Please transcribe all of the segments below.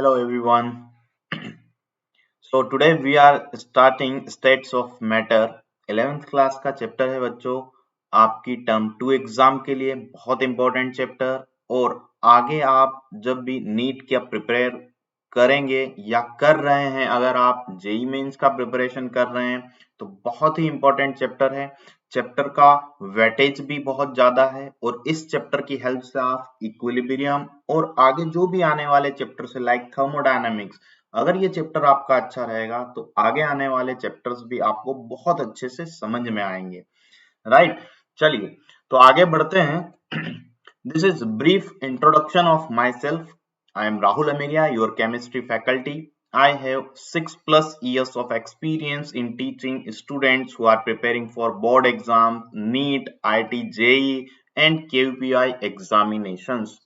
Hello everyone. So today we are starting States of Matter 11th class का chapter है बच्चों। आपकी term 2 exam के लिए बहुत इंपॉर्टेंट चैप्टर। और आगे आप जब भी नीट का प्रिपेयर करेंगे या कर रहे हैं, अगर आप जेई मेंस का प्रिपरेशन कर रहे हैं तो बहुत ही इंपॉर्टेंट चैप्टर है। चैप्टर का वेटेज भी बहुत ज्यादा है और इस चैप्टर की हेल्प से आप इक्विलिब्रियम और आगे जो भी आने वाले चैप्टर से लाइक थर्मोडायनामिक्स, अगर ये चैप्टर आपका अच्छा रहेगा तो आगे आने वाले चैप्टर्स भी आपको बहुत अच्छे से समझ में आएंगे। राइट, चलिए तो आगे बढ़ते हैं। This is brief introduction of myself. I am Rahul Ameria, your chemistry faculty. I have 6+ years of experience in teaching students who are preparing for board exams, NEET, IIT, JEE and QPI examinations.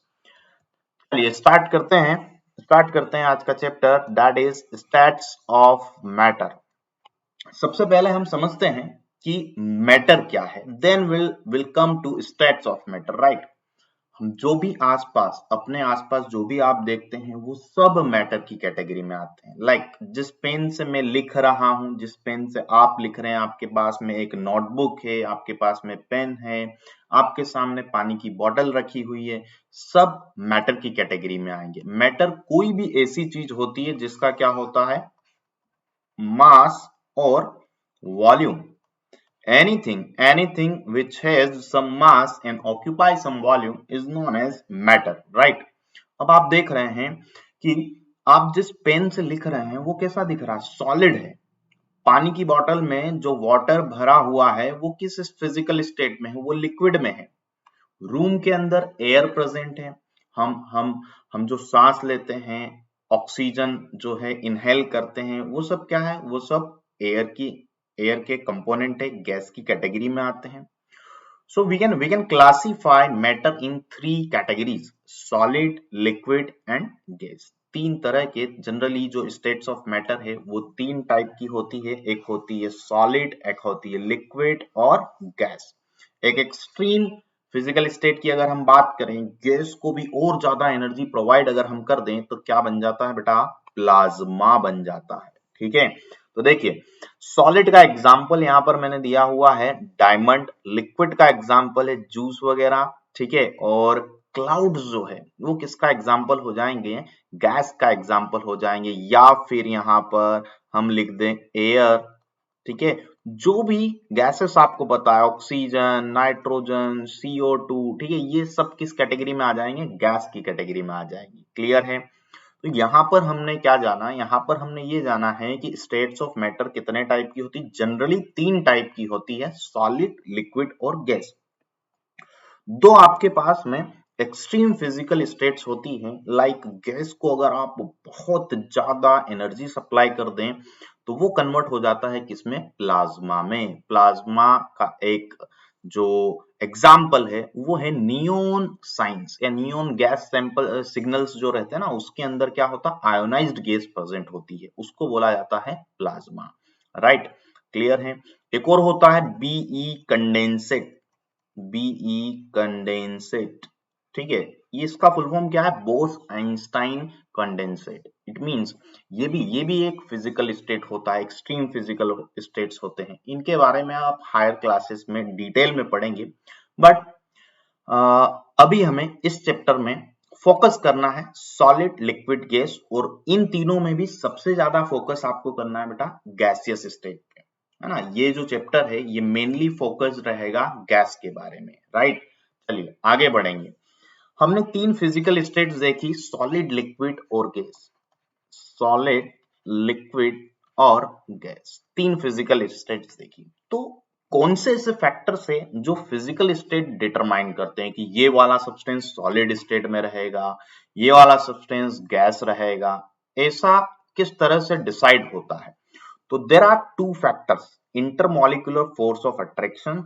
चलिए start करते हैं आज का chapter, that is states of matter. सबसे पहले हम समझते हैं कि मैटर क्या है, then will come to states of matter. Right, हम जो भी आसपास अपने आसपास जो भी आप देखते हैं वो सब मैटर की कैटेगरी में आते हैं। लाइक जिस पेन से मैं लिख रहा हूं, जिस पेन से आप लिख रहे हैं, आपके पास में एक नोटबुक है, आपके पास में पेन है, आपके सामने पानी की बोतल रखी हुई है, सब मैटर की कैटेगरी में आएंगे। मैटर कोई भी ऐसी चीज होती है जिसका क्या होता है, मास और volume. Anything which has some mass and occupies some volume is known as matter. Right? अब आप देख रहे हैं कि आप जिस पेन से लिख रहे हैं वो कैसा दिख रहा है, सॉलिड है। पानी की बोतल में जो वाटर भरा हुआ है वो किस फिजिकल स्टेट में है, वो लिक्विड में है। रूम के अंदर एयर प्रेजेंट है। हम जो सांस लेते हैं, ऑक्सीजन जो है इनहेल करते हैं, वो सब क्या है, वो सब एयर के कंपोनेंट है, गैस की कैटेगरी में आते हैं। So we can classify matter in 3 categories, solid, liquid and gas. 3 तरह के जनरली जो स्टेट्स ऑफ मैटर है वो 3 टाइप की होती है। एक होती है सॉलिड, एक होती है लिक्विड और गैस। एक एक्सट्रीम फिजिकल स्टेट की अगर हम बात करें, गैस को भी और ज्यादा एनर्जी प्रोवाइड अगर हम कर दें तो क्या बन जाता है बेटा, प्लाज्मा बन जाता है। ठीक है, तो देखिए सॉलिड का एग्जाम्पल यहां पर मैंने दिया हुआ है डायमंड, लिक्विड का एग्जाम्पल है जूस वगैरह। ठीक है, और क्लाउड्स जो है वो किसका एग्जाम्पल हो जाएंगे, गैस का एग्जाम्पल हो जाएंगे। या फिर यहां पर हम लिख दें एयर। ठीक है, जो भी गैसेस आपको पता है, ऑक्सीजन, नाइट्रोजन, CO2, ठीक है, ये सब किस कैटेगरी में आ जाएंगे, गैस की कैटेगरी में आ जाएंगे। क्लियर है? तो यहाँ पर हमने क्या जाना, यहाँ पर हमने ये जाना है कि स्टेट्स ऑफ मैटर कितने टाइप की होती है। जनरली 3 टाइप की होती है, सॉलिड, लिक्विड और गैस। दो आपके पास में एक्सट्रीम फिजिकल स्टेट्स होती हैं, लाइक गैस को अगर आप बहुत ज्यादा एनर्जी सप्लाई कर दें तो वो कन्वर्ट हो जाता है किसमें, प्लाज्मा में। प्लाज्मा का एक जो एग्जाम्पल है वो है नियोन साइंस या नियोन गैस सैंपल सिग्नल्स जो रहते हैं ना, उसके अंदर क्या होता है, आयोनाइज्ड गैस प्रेजेंट होती है, उसको बोला जाता है प्लाज्मा। राइट, क्लियर है? एक और होता है बीई कंडेंसेट, बीई कंडेंसेट। ठीक है, ये इसका फुल फॉर्म क्या है, Bose Einstein condensate. It means ये भी एक फिजिकल स्टेट होता है, एक्सट्रीम फिजिकल स्टेट्स होते हैं। इनके बारे में आप हायर क्लासेस में डिटेल में पढ़ेंगे, बट अभी हमें इस चैप्टर में फोकस करना है सॉलिड, लिक्विड, गैस। और इन तीनों में भी सबसे ज्यादा फोकस आपको करना है बेटा गैसियस स्टेट पे, है ना। ये जो चैप्टर है ये मेनली फोकस रहेगा गैस के बारे में। राइट, चलिए आगे बढ़ेंगे। हमने 3 फिजिकल स्टेट्स देखी, सॉलिड, लिक्विड और गैस। सॉलिड, लिक्विड और गैस, 3 फिजिकल स्टेट्स देखी। तो कौन से ऐसे फैक्टर्स है जो फिजिकल स्टेट डिटरमाइन करते हैं कि ये वाला सब्सटेंस सॉलिड स्टेट में रहेगा, ये वाला सब्सटेंस गैस रहेगा, ऐसा किस तरह से डिसाइड होता है? तो there are 2 factors, intermolecular force of attraction,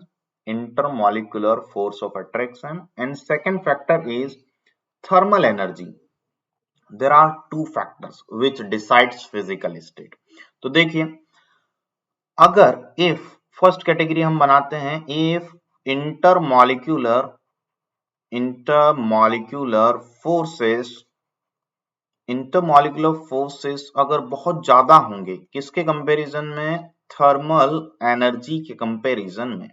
intermolecular force of attraction, and second factor is thermal energy. There are 2 factors which decides physical state. तो देखिए, अगर if फर्स्ट कैटेगरी हम बनाते हैं, if intermolecular forces intermolecular forces अगर बहुत ज्यादा होंगे किसके कंपैरिजन में, थर्मल एनर्जी के कंपैरिजन में।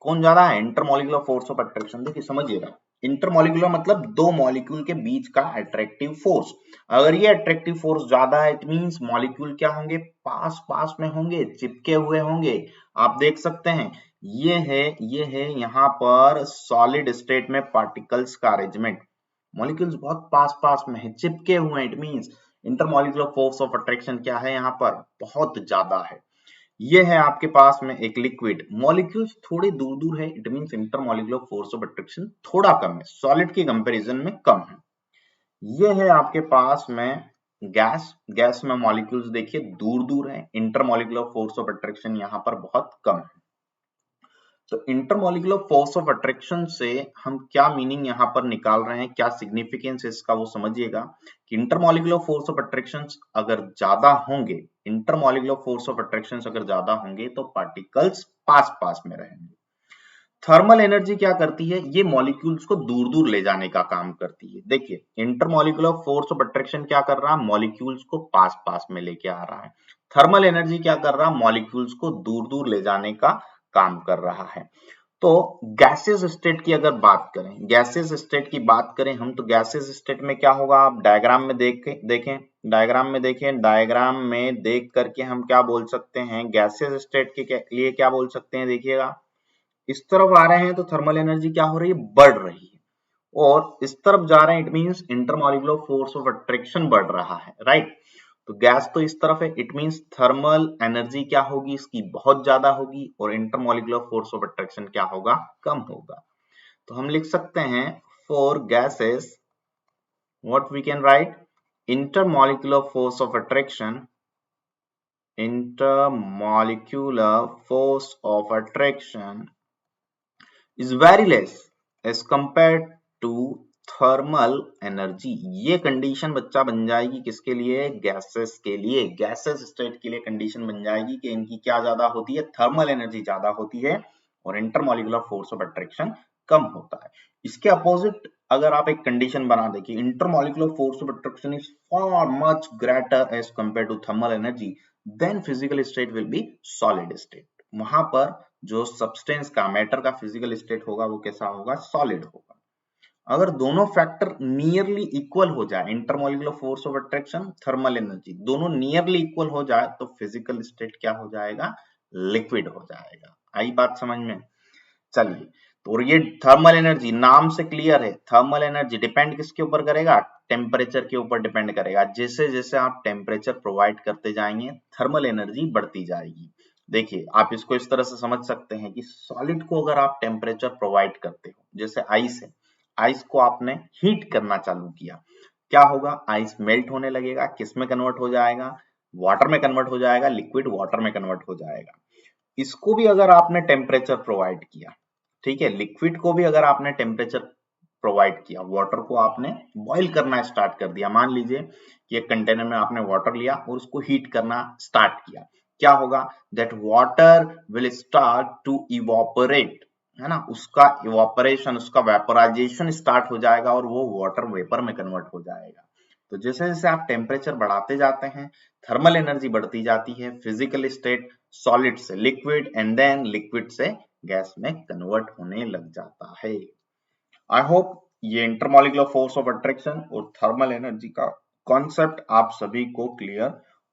कौन ज्यादा है, इंटरमॉलिक्यूलर फोर्स ऑफ अट्रैक्शन। देखिए समझिएगा, इंटरमॉलिक्यूलर मतलब दो मॉलिक्यूल के बीच का अट्रैक्टिव फोर्स। अगर ये अट्रैक्टिव फोर्स ज्यादा है इट मींस मॉलिक्यूल क्या होंगे, पास पास में होंगे, चिपके हुए होंगे। आप देख सकते हैं ये है यहाँ पर सॉलिड स्टेट में पार्टिकल्स का अरेंजमेंट। मॉलिक्यूल्स बहुत पास पास में है, चिपके हुए हैं, it means intermolecular force of attraction क्या है यहाँ पर, बहुत ज्यादा है। ये है आपके पास में एक लिक्विड, मॉलिक्यूल्स थोड़े दूर दूर है, it means intermolecular force of attraction थोड़ा कम है, सॉलिड के कंपैरिजन में कम है। ये है आपके पास में गैस, गैस में मॉलिक्यूल्स देखिए दूर दूर है, इंटरमॉलिक्यूलर फोर्स ऑफ अट्रैक्शन यहाँ पर बहुत कम है। तो इंटरमॉलिक्यूलर फोर्स ऑफ अट्रैक्शन से हम क्या मीनिंग यहाँ पर निकाल रहे हैं, क्या सिग्निफिकेंस है इसका, वो समझिएगा कि इंटरमॉलिक्यूलर फोर्स ऑफ अट्रैक्शन अगर ज्यादा होंगे, इंटरमॉलिक्यूलर फोर्स ऑफ अट्रैक्शन अगर ज्यादा होंगे तो पार्टिकल्स पास पास में रहेंगे। थर्मल एनर्जी क्या करती है, ये मॉलिक्यूल्स को दूर दूर ले जाने का काम करती है। देखिए इंटरमॉलिक्यूलर फोर्स ऑफ अट्रैक्शन क्या कर रहा है, मॉलिक्यूल्स को पास पास में लेके आ रहा है। थर्मल एनर्जी क्या कर रहा है, मॉलिक्यूल्स को दूर दूर ले जाने का काम कर रहा है। तो गैसेस स्टेट की अगर बात करें, गैसेस स्टेट की बात करें हम, तो गैसेस स्टेट में क्या होगा, आप डायग्राम में देखें, डायग्राम में देख करके हम क्या बोल सकते हैं, गैसेस स्टेट के लिए क्या बोल सकते हैं। देखिएगा इस तरफ आ रहे हैं तो थर्मल एनर्जी क्या हो रही है, बढ़ रही है, और इस तरफ जा रहे हैं it means intermolecular force of attraction बढ़ रहा है, राइट। तो गैस तो इस तरफ है, इट मींस थर्मल एनर्जी क्या होगी, इसकी बहुत ज्यादा होगी, और इंटरमॉलिक्यूलर फोर्स ऑफ अट्रैक्शन क्या होगा, कम होगा। तो हम लिख सकते हैं for gases what we can write, intermolecular force of attraction, intermolecular force of attraction is very less as compared to thermal energy. ये कंडीशन बच्चा बन जाएगी किसके लिए, गैसेस के लिए, गैसेस स्टेट के लिए कंडीशन बन जाएगी कि इनकी क्या ज्यादा होती है, थर्मल एनर्जी ज्यादा होती है और इंटरमॉलिक्यूलर फोर्स ऑफ अट्रैक्शन कम होता है। इसके अपोजिट अगर आप एक कंडीशन बना दें कि intermolecular force of attraction is far much greater as compared to thermal energy, then physical state will be solid state. वहां पर जो सब्सटेंस का, मैटर का फिजिकल स्टेट होगा वो कैसा होगा, सॉलिड होगा। अगर दोनों फैक्टर नियरली इक्वल हो जाए, intermolecular force of attraction, thermal energy दोनों नियरली इक्वल हो जाए तो फिजिकल स्टेट क्या हो जाएगा, लिक्विड हो जाएगा। आई बात समझ में। चलिए, तो ये थर्मल एनर्जी नाम से क्लियर है, थर्मल एनर्जी डिपेंड किसके ऊपर करेगा, टेम्परेचर के ऊपर डिपेंड करेगा। जैसे जैसे आप टेम्परेचर प्रोवाइड करते जाएंगे थर्मल एनर्जी बढ़ती जाएगी। देखिए आप इसको इस तरह से समझ सकते हैं कि सॉलिड को अगर आप टेम्परेचर प्रोवाइड करते हो, जैसे आइस है, आइस को आपने हीट करना चालू किया, क्या होगा, आइस मेल्ट होने लगेगा, किस में कन्वर्ट हो जाएगा, वाटर में कन्वर्ट हो जाएगा, लिक्विड वाटर में कन्वर्ट हो जाएगा। इसको भी अगर आपने टेम्परेचर प्रोवाइड किया, ठीक है, लिक्विड को भी अगर आपने टेम्परेचर प्रोवाइड किया, वाटर को आपने बॉईल करना स्टार्ट कर दिया, मान लीजिए कि एक कंटेनर में आपने वाटर लिया और उसको हीट करना स्टार्ट किया, क्या होगा, that water will start to evaporate, है ना, उसका इवोपरेशन, उसका वेपोराइजेशन स्टार्ट हो जाएगा और वो वाटर वेपर में कन्वर्ट हो जाएगा। तो जैसे जैसे आप टेम्परेचर बढ़ाते जाते हैं थर्मल एनर्जी बढ़ती जाती है, फिजिकल स्टेट सॉलिड से लिक्विड एंड देन लिक्विड से गैस में कन्वर्ट होने लग जाता है। आई होप ये इंटरमॉलिक्यूलर फोर्स ऑफ अट्रैक्शन और थर्मल एनर्जी का कॉन्सेप्ट आप सभी को क्लियर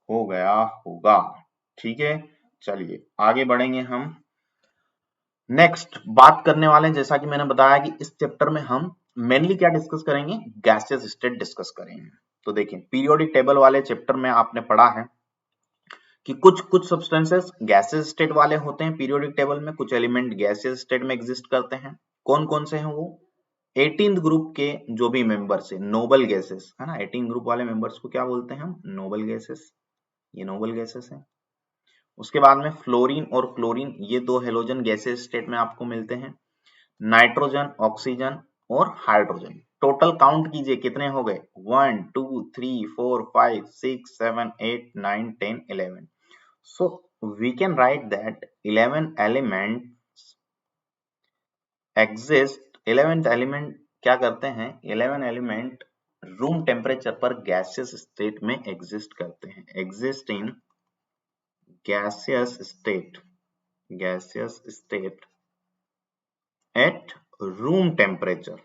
हो गया होगा। ठीक है, चलिए आगे बढ़ेंगे हम। नेक्स्ट बात करने वाले हैं, जैसा कि मैंने बताया कि इस चैप्टर में हम मेनली क्या डिस्कस करेंगे, गैसेस स्टेट डिस्कस करेंगे। तो देखिए पीरियोडिक टेबल वाले चैप्टर में आपने पढ़ा है कि कुछ सब्सटेंसेस गैसेस स्टेट वाले होते हैं पीरियोडिक टेबल में, कुछ एलिमेंट गैसेस स्टेट में एग्जिस्ट करते हैं। कौन कौन से हैं वो, 18th ग्रुप के जो भी मेंबर्स है, नोबल गैसेस, है ना, 18 ग्रुप वाले मेंबर्स को क्या बोलते हैं हम, नोबल गैसेस, ये नोबल गैसेस है। उसके बाद में फ्लोरीन और क्लोरीन, ये दो हेलोजन गैसेस स्टेट में आपको मिलते हैं। नाइट्रोजन, ऑक्सीजन और हाइड्रोजन, टोटल काउंट कीजिए कितने हो गए, 1 2 3 4 5 6 7 8 9 10 11। So we can write that 11 elements exist, 11th element क्या करते हैं, 11 एलिमेंट रूम टेम्परेचर पर गैसियस स्टेट में एग्जिस्ट करते हैं, exist in gaseous state at room temperature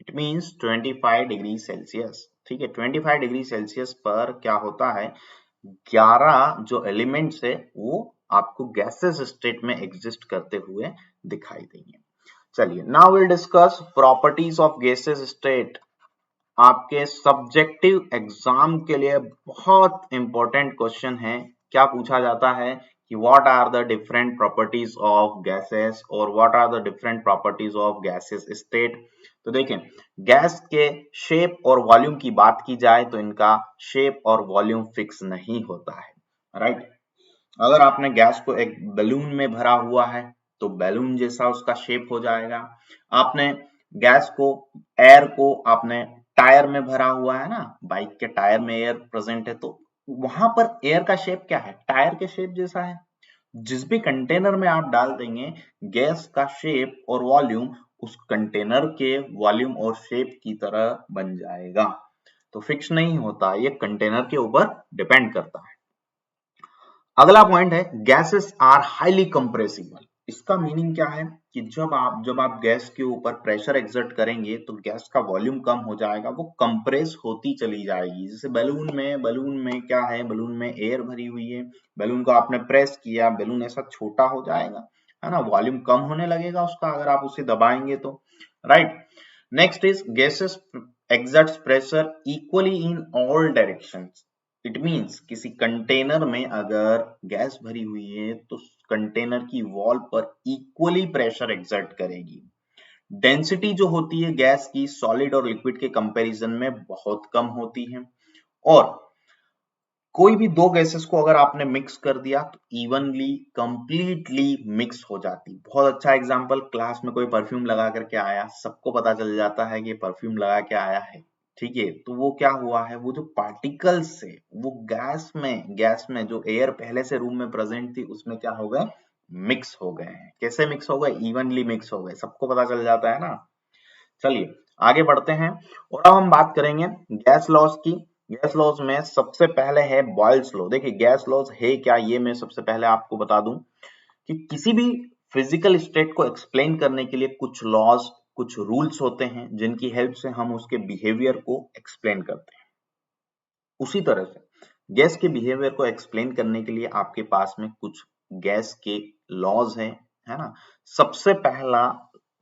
it means 25 degree Celsius. ठीक है, 25 डिग्री सेल्सियस पर क्या होता है, 11 जो एलिमेंट्स है वो आपको गैसेस स्टेट में एग्जिस्ट करते हुए दिखाई देंगे। चलिए, now will discuss properties of gases state. आपके सब्जेक्टिव एग्जाम के लिए बहुत इंपॉर्टेंट क्वेश्चन है। क्या पूछा जाता है कि what are the different properties of gases और what are the different properties of gases state. तो देखें, गैस के शेप और वॉल्यूम की बात की जाए तो इनका शेप और वॉल्यूम फिक्स नहीं होता है, राइट। अगर आपने गैस को एक बैलून में भरा हुआ है तो बैलून जैसा उसका शेप हो जाएगा। आपने गैस को, एयर को आपने टायर में भरा हुआ है ना, बाइक के टायर में एयर प्रेजेंट है, तो वहां पर एयर का शेप क्या है, टायर के शेप जैसा है। जिस भी कंटेनर में आप डाल देंगे गैस का शेप और वॉल्यूम उस कंटेनर के वॉल्यूम और शेप की तरह बन जाएगा। तो फिक्स नहीं होता, ये कंटेनर के ऊपर डिपेंड करता है। अगला पॉइंट है गैसेस आर हाईली कंप्रेसिबल। इसका मीनिंग क्या है कि जब आप गैस के ऊपर प्रेशर एक्सर्ट करेंगे तो गैस का वॉल्यूम कम हो जाएगा, वो कंप्रेस होती चली जाएगी। जैसे बैलून में क्या है, बैलून में एयर भरी हुई है, बैलून को आपने प्रेस किया, बैलून ऐसा छोटा हो जाएगा, है ना, वॉल्यूम कम होने लगेगा उसका अगर आप उसे दबाएंगे तो, right. Next is gases exerts pressure equally in all directions. It means किसी कंटेनर में अगर गैस भरी हुई है तो कंटेनर की वॉल पर इक्वली प्रेशर एक्सर्ट करेगी। डेंसिटी जो होती है गैस की सॉलिड और लिक्विड के कंपैरिजन में बहुत कम होती है, और कोई भी दो गैसेस को अगर आपने मिक्स कर दिया तो इवनली कंप्लीटली मिक्स हो जाती। बहुत अच्छा एग्जांपल, क्लास में कोई परफ्यूम लगा करके आया, सबको पता चल जाता है कि परफ्यूम लगा के आया है, ठीक है, तो वो क्या हुआ है, वो जो पार्टिकल्स है वो गैस में जो एयर पहले से रूम में प्रेजेंट थी उसमें क्या हो गए, मिक्स हो गए हैं। कैसे मिक्स हो गए, इवनली मिक्स हो गए, सबको पता चल जाता है ना। चलिए आगे बढ़ते हैं और अब हम बात करेंगे गैस लॉज की। गैस लॉज में सबसे पहले है बॉयल्स लॉ। देखिए गैस लॉज है क्या, ये मैं सबसे पहले आपको बता दूं कि किसी भी फिजिकल स्टेट को एक्सप्लेन करने के लिए कुछ लॉज, कुछ रूल्स होते हैं जिनकी हेल्प से हम उसके बिहेवियर को एक्सप्लेन करते हैं। उसी तरह से गैस के बिहेवियर को एक्सप्लेन करने के लिए आपके पास में कुछ गैस के लॉज है ना। सबसे पहला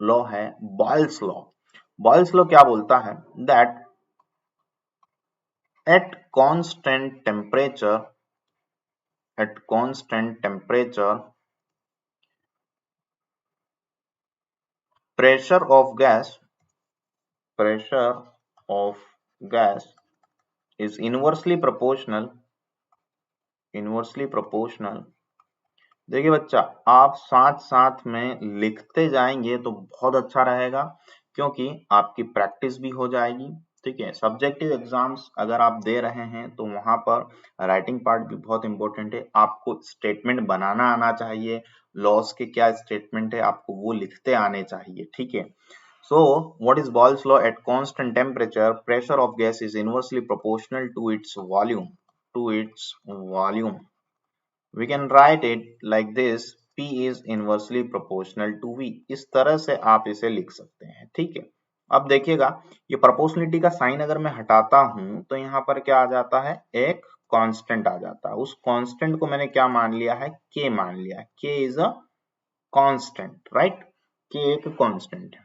लॉ है बॉयल्स लॉ। बॉयल्स लॉ क्या बोलता है, that at constant temperature pressure of gas is inversely proportional। देखिए बच्चा, आप साथ साथ में लिखते जाएंगे तो बहुत अच्छा रहेगा क्योंकि आपकी प्रैक्टिस भी हो जाएगी। ठीक है, सब्जेक्टिव एग्जाम्स अगर आप दे रहे हैं तो वहां पर राइटिंग पार्ट भी बहुत इंपॉर्टेंट है। आपको स्टेटमेंट बनाना आना चाहिए, लॉस के क्या स्टेटमेंट है आपको वो लिखते आने चाहिए। ठीक है, so what is Boyle's law? At constant temperature pressure of gas is inversely proportional to its volume. We can write it like this, P is inversely proportional to V। इस तरह से आप इसे लिख सकते हैं। ठीक है, अब देखिएगा ये प्रोपोर्शनलिटी का साइन अगर मैं हटाता हूं तो यहाँ पर क्या आ जाता है, एक कांस्टेंट आ जाता है। उस कांस्टेंट को मैंने क्या मान लिया है, K मान लिया है। K is a constant, right, K एक कांस्टेंट है।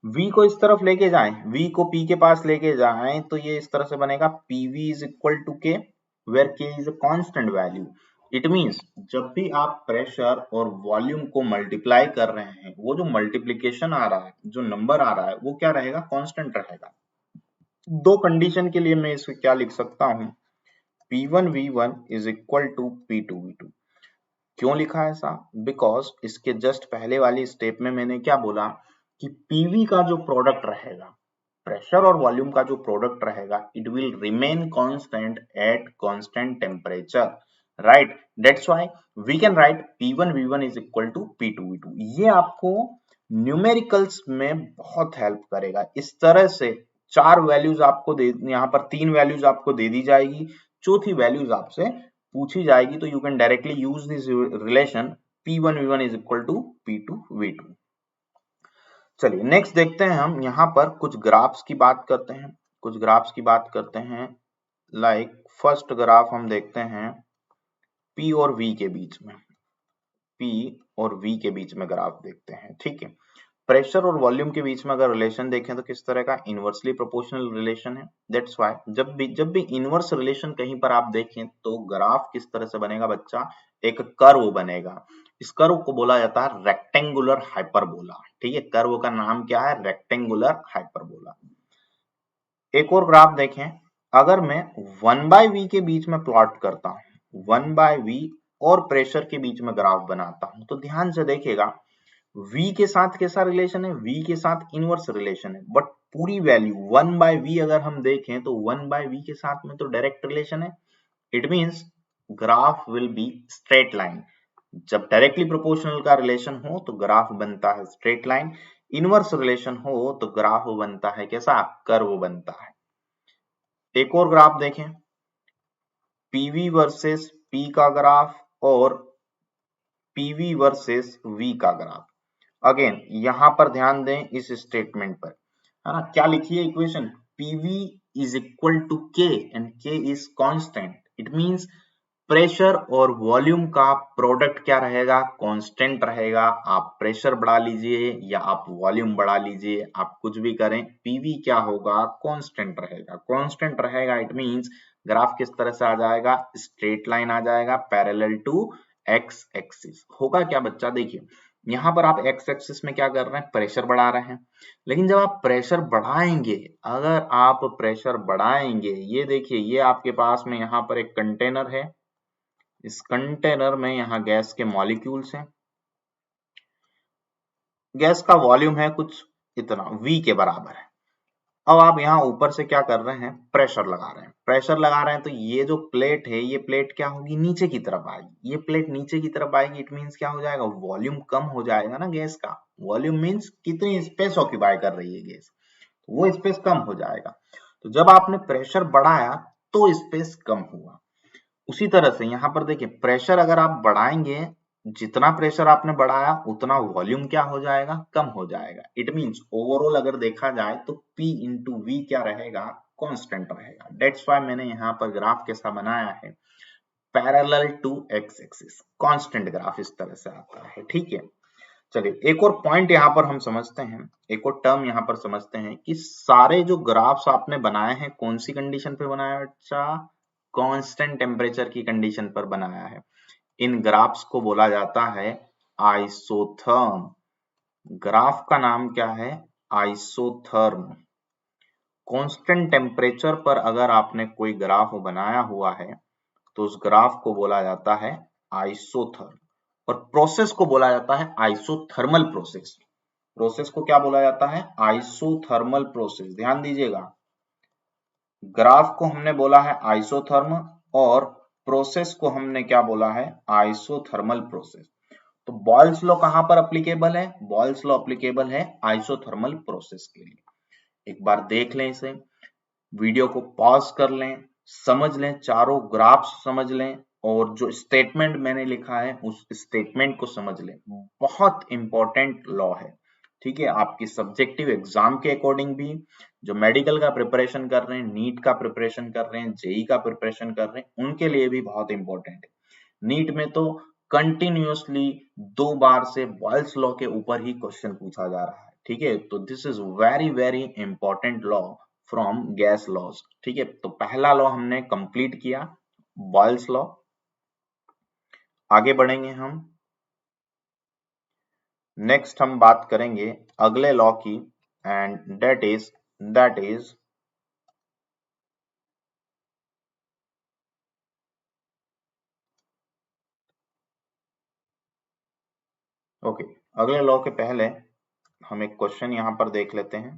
V को इस तरफ लेके जाएं, V को P के पास लेके जाएं तो ये इस तरह से बनेगा, PV is equal to K where K is a constant value। It means जब भी आप प्रेशर और वॉल्यूम को मल्टीप्लाई कर रहे हैं, वो जो मल्टीप्लीकेशन आ रहा है, जो नंबर आ रहा है, वो क्या रहेगा, कांस्टेंट रहेगा। दो कंडीशन के लिए मैं इसे क्या लिख सकता हूं, P1V1 is equal to P2V2। क्यों लिखा ऐसा, बिकॉज इसके जस्ट पहले वाली स्टेप में मैंने क्या बोला कि पीवी का जो प्रोडक्ट रहेगा, प्रेशर और वॉल्यूम का जो प्रोडक्ट रहेगा, it will remain constant at constant temperature, right? That's why we can write P1V1 is equal to P2V2। ये आपको न्यूमेरिकल्स में बहुत हेल्प करेगा। इस तरह से 4 वैल्यूज आपको दे, यहाँ पर 3 वैल्यूज आपको दे दी जाएगी, चौथी वैल्यूज आपसे पूछी जाएगी, तो you can directly use this relation P1V1 is equal to P2V2। चलिए नेक्स्ट देखते हैं हम यहाँ पर कुछ ग्राफ्स की बात करते हैं, कुछ ग्राफ्स की बात करते हैं। लाइक फर्स्ट ग्राफ हम देखते हैं P और V के बीच में, P और V के बीच में ग्राफ देखते हैं, ठीक है। प्रेशर और वॉल्यूम के बीच में अगर रिलेशन देखें तो किस तरह का, इनवर्सली प्रोपोर्शनल रिलेशन है। दैट्स व्हाई जब भी इनवर्स रिलेशन कहीं पर आप देखें तो ग्राफ किस तरह से बनेगा बच्चा, एक कर्व बनेगा। इस कर्व को बोला जाता है रेक्टेंगुलर हाइपरबोला, ठीक है। कर्व का नाम क्या है, रेक्टेंगुलर हाइपरबोला। एक और ग्राफ देखें, अगर मैं 1/v के बीच में प्लॉट करता हूं, 1/v और प्रेशर के बीच में ग्राफ बनाता हूं, तो ध्यान से देखिएगा v के साथ कैसा रिलेशन है, v के साथ इनवर्स रिलेशन है, बट पूरी वैल्यू 1/v अगर हम देखें तो 1/v के साथ में तो डायरेक्ट रिलेशन है। It means graph will be straight line. जब डायरेक्टली प्रोपोर्शनल का रिलेशन हो तो ग्राफ बनता है स्ट्रेट लाइन, इनवर्स रिलेशन हो तो ग्राफ बनता है कैसा, कर्व बनता है। एक और ग्राफ देखें, PV वर्सेस P का ग्राफ और PV वर्सेस V का ग्राफ। अगेन यहां पर ध्यान दें इस स्टेटमेंट पर, है ना। क्या लिखी है equation, PV is equal to K and K is constant. It means pressure और वॉल्यूम का प्रोडक्ट क्या रहेगा, कांस्टेंट रहेगा। आप प्रेशर बढ़ा लीजिए या आप वॉल्यूम बढ़ा लीजिए, आप कुछ भी करें, PV क्या होगा, कांस्टेंट रहेगा। कांस्टेंट रहेगा इट मींस ग्राफ किस तरह से आ जाएगा, स्ट्रेट लाइन आ जाएगा पैरेलल टू एक्स एक्सिस। होगा क्या बच्चा, देखिए यहाँ पर आप एक्स एक्सिस में क्या कर रहे हैं, प्रेशर बढ़ा रहे हैं, लेकिन जब आप प्रेशर बढ़ाएंगे, अगर आप प्रेशर बढ़ाएंगे, ये देखिए ये आपके पास में यहाँ पर एक कंटेनर है, इस कंटेनर में यहाँ गैस के मॉलिक्यूल्स हैं, गैस का वॉल्यूम है कुछ इतना V के बराबर है। अब आप यहाँ ऊपर से क्या कर रहे हैं, प्रेशर लगा रहे हैं, प्रेशर लगा रहे हैं, तो ये जो प्लेट है, ये प्लेट क्या होगी, नीचे की तरफ आएगी। ये प्लेट नीचे की तरफ आएगी, इट मींस क्या हो जाएगा, वॉल्यूम कम हो जाएगा ना गैस का। वॉल्यूम मींस कितनी स्पेस ऑक्यूपाई कर रही है गैस, वो स्पेस कम हो जाएगा। तो जब आपने प्रेशर बढ़ाया तो स्पेस कम हुआ। उसी तरह से यहाँ पर देखिए प्रेशर अगर आप बढ़ाएंगे, जितना प्रेशर आपने बढ़ाया उतना वॉल्यूम क्या हो जाएगा, कम हो जाएगा। इट मींस ओवरऑल अगर देखा जाए तो P इंटू V क्या रहेगा, कांस्टेंट रहेगा। दैट्स व्हाई मैंने यहाँ पर ग्राफ कैसा बनाया है, parallel to X axis, constant graph इस तरह से आता है, ठीक है। चलिए एक और पॉइंट यहाँ पर हम समझते हैं, एक और टर्म यहाँ पर समझते हैं कि सारे जो ग्राफ्स आपने बनाए हैं कौन सी कंडीशन पे बनाया है बच्चा, कांस्टेंट टेम्परेचर की कंडीशन पर बनाया है। इन ग्राफ्स को बोला जाता है आइसोथर्म। ग्राफ का नाम क्या है, आइसोथर्म। कांस्टेंट टेम्परेचर पर अगर आपने कोई ग्राफ बनाया हुआ है तो उस ग्राफ को बोला जाता है आइसोथर्म, और प्रोसेस को बोला जाता है आइसोथर्मल प्रोसेस। प्रोसेस को क्या बोला जाता है, आइसोथर्मल प्रोसेस। ध्यान दीजिएगा, ग्राफ को हमने बोला है आइसोथर्म और प्रोसेस को हमने क्या बोला है, आइसोथर्मल प्रोसेस। तो बॉयल्स लॉ कहां पर एप्लीकेबल है, बॉयल्स लॉ एप्लीकेबल है आइसोथर्मल प्रोसेस के लिए। एक बार देख लें इसे, वीडियो को पॉज कर लें, समझ लें, चारों ग्राफ्स समझ लें, और जो स्टेटमेंट मैंने लिखा है उस स्टेटमेंट को समझ लें। बहुत इंपॉर्टेंट लॉ है, ठीक है। आपकी सब्जेक्टिव एग्जाम के अकॉर्डिंग भी, जो मेडिकल का प्रिपरेशन कर रहे हैं, नीट का प्रिपरेशन कर रहे हैं, जेई का प्रिपरेशन कर रहे हैं, उनके लिए भी बहुत इंपॉर्टेंट है। नीट में तो कंटिन्यूअसली 2 बार से बॉयल्स लॉ के ऊपर ही क्वेश्चन पूछा जा रहा है, ठीक है। तो this is very very important law from gas laws, ठीक है। तो पहला लॉ हमने कंप्लीट किया, बॉयल्स लॉ। आगे बढ़ेंगे हम, नेक्स्ट हम बात करेंगे अगले लॉ की, एंड दैट इज ओके। अगले लॉ के पहले हम एक क्वेश्चन यहां पर देख लेते हैं।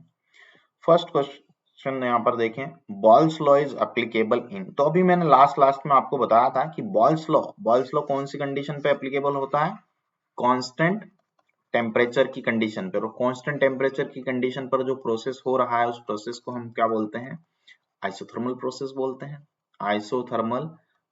फर्स्ट क्वेश्चन यहाँ पर देखें, Boyle's law is applicable in. तो अभी मैंने लास्ट में आपको बताया था कि बॉयल्स लॉ कौन सी कंडीशन पे एप्लीकेबल होता है, कांस्टेंट टेम्परेचर की कंडीशन पर, और कांस्टेंट टेम्परेचर की कंडीशन पर जो प्रोसेस हो रहा है उस प्रोसेस को हम क्या बोलते हैं? आइसोथर्मल प्रोसेस बोलते हैं। आइसोथर्मल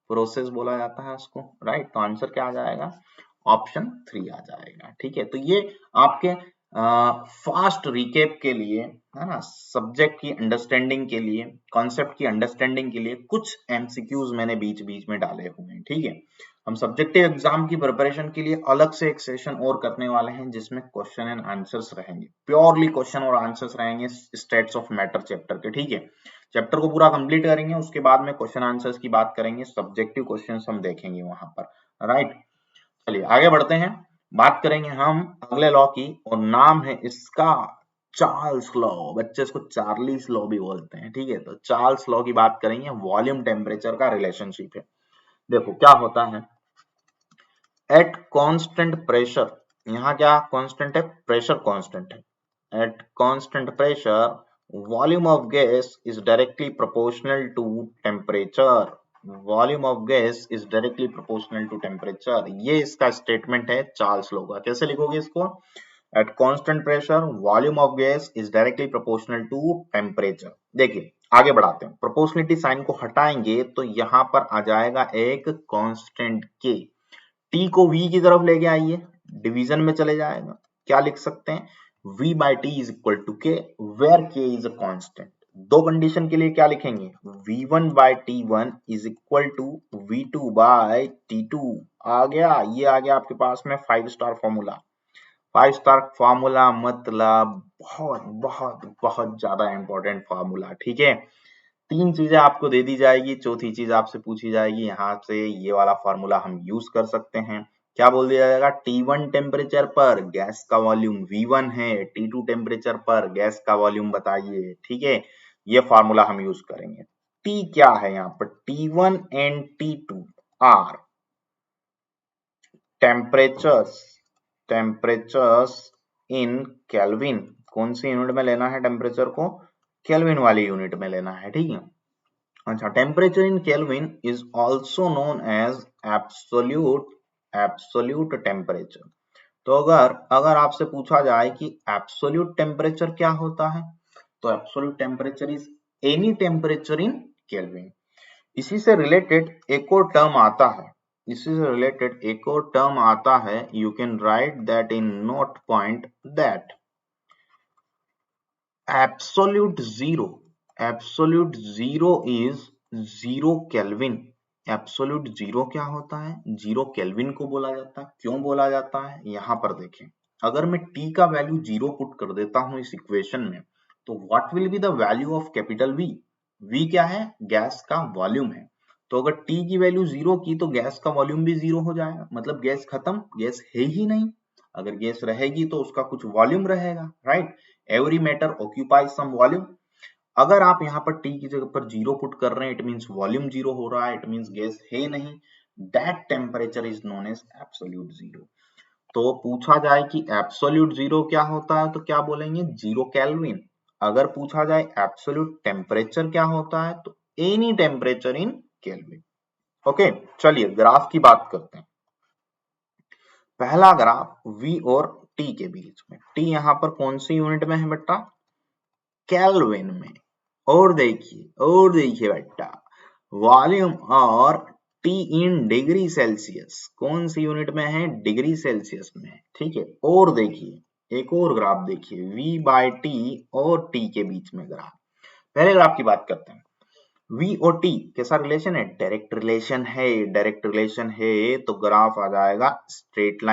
प्रोसेस बोला जाता है उसको, राइट। तो आंसर क्या आ जाएगा? ऑप्शन 3 आ जाएगा। ठीक है, तो ये आपके फास्ट रिकेप के लिए है ना, सब्जेक्ट की अंडरस्टैंडिंग के लिए, कॉन्सेप्ट की अंडरस्टैंडिंग के लिए कुछ एमसीक्यूज मैंने बीच बीच में डाले हुए हैं। ठीक है, हम सब्जेक्टिव एग्जाम की प्रिपरेशन के लिए अलग से एक सेशन और करने वाले हैं जिसमें क्वेश्चन एंड आंसर्स रहेंगे, प्योरली क्वेश्चन और आंसर्स रहेंगे स्टेट्स ऑफ मैटर चैप्टर के। ठीक है, चैप्टर को पूरा कंप्लीट करेंगे, उसके बाद में क्वेश्चन आंसर्स की बात करेंगे, सब्जेक्टिव क्वेश्चंस हम देखेंगे वहां पर, राइट। चलिए आगे बढ़ते हैं, बात करेंगे हम अगले लॉ की, और नाम है इसका चार्ल्स लॉ। बच्चे इसको चार्लीस लॉ भी बोलते हैं। ठीक है, तो चार्ल्स लॉ की बात करेंगे, वॉल्यूम टेम्परेचर का रिलेशनशिप है। देखो क्या होता है, एट कांस्टेंट प्रेशर, यहाँ क्या कांस्टेंट है? प्रेशर कांस्टेंट है। At constant pressure volume of gas is directly proportional to temperature. Volume of gas is directly proportional to temperature, ये इसका स्टेटमेंट है चार्ल्स लॉ का। कैसे लिखोगे इसको? At constant pressure volume of gas is directly proportional to temperature. देखिए आगे बढ़ाते हैं, प्रोपोर्शनलिटी साइन को हटाएंगे तो यहां पर आ जाएगा एक कांस्टेंट के, टी को v की तरफ लेके आइए, डिवीजन में चले जाएगा, क्या लिख सकते हैं? v by T is equal to K, where k is a constant. दो कंडीशन के लिए क्या लिखेंगे? v1 by t1 is equal to v2 by t2। आ गया, ये आ गया आपके पास में 5 स्टार फॉर्मूला। 5 स्टार फॉर्मूला मतलब बहुत बहुत बहुत ज्यादा इंपॉर्टेंट फॉर्मूला। ठीक है, 3 चीजें आपको दे दी जाएगी, चौथी चीज आपसे पूछी जाएगी, यहाँ से ये वाला फॉर्मूला हम यूज कर सकते हैं। क्या बोल दिया जाएगा? T1 टेम्परेचर पर गैस का वॉल्यूम V1 है, T2 टेम्परेचर पर गैस का वॉल्यूम बताइए। ठीक है, ये फॉर्मूला हम यूज करेंगे। T क्या है यहाँ पर? T1 and T2 are temperatures in Kelvin. कौन सी यूनिट में लेना है टेम्परेचर को? केल्विन वाली यूनिट में लेना है। ठीक है, अच्छा, temperature in Kelvin is also known as absolute temperature. तो अगर आपसे पूछा जाए कि एब्सोल्यूट टेम्परेचर क्या होता है, तो absolute temperature is any temperature in kelvin. इसी से रिलेटेड एक और टर्म आता है, you can write that in note point, that absolute zero is 0 kelvin. Absolute zero क्या होता है? 0 केल्विन को बोला जाता है। क्यों बोला जाता है? यहां पर देखें, अगर मैं t का वैल्यू 0 पुट कर देता हूं इस इक्वेशन में, तो what will be the value of capital V? V क्या है? गैस का वॉल्यूम है। तो अगर t की वैल्यू 0 की तो गैस का वॉल्यूम भी 0 हो जाएगा, मतलब गैस खत्म, गैस है ही नहीं। अगर गैस रहेगी तो उसका कुछ वॉल्यूम रहेगा, राइट। एवरी मैटर ऑक्यूपाइज सम वॉल्यूम। अगर आप यहाँ पर t की जगह पर 0 पुट कर रहे हैं, इट मींस वॉल्यूम 0 हो रहा है, इट मींस गैस है नहीं। That temperature is known as absolute zero. तो पूछा जाए कि एब्सोल्यूट जीरो क्या होता है, तो क्या बोलेंगे? 0 केल्विन। अगर पूछा जाए एब्सोल्यूट टेम्परेचर क्या होता है, तो any temperature in kelvin. Okay, चलिए ग्राफ की बात करते हैं। पहला ग्राफ V और T के बीच में, T यहाँ पर कौन सी यूनिट में है बेटा? केल्विन में। और देखिए बेटा, वॉल्यूम और T इन डिग्री सेल्सियस, कौन सी यूनिट में है? डिग्री सेल्सियस में। ठीक है, और देखिए एक और ग्राफ देखिए, V बाई T और T के बीच में ग्राफ। पहले ग्राफ की बात करते हैं। V और T कैसा रिलेशन है? डायरेक्ट रिलेशन है। डायरेक्ट रिलेशन है तो ग्राफ आ जाएगा स्ट्रेट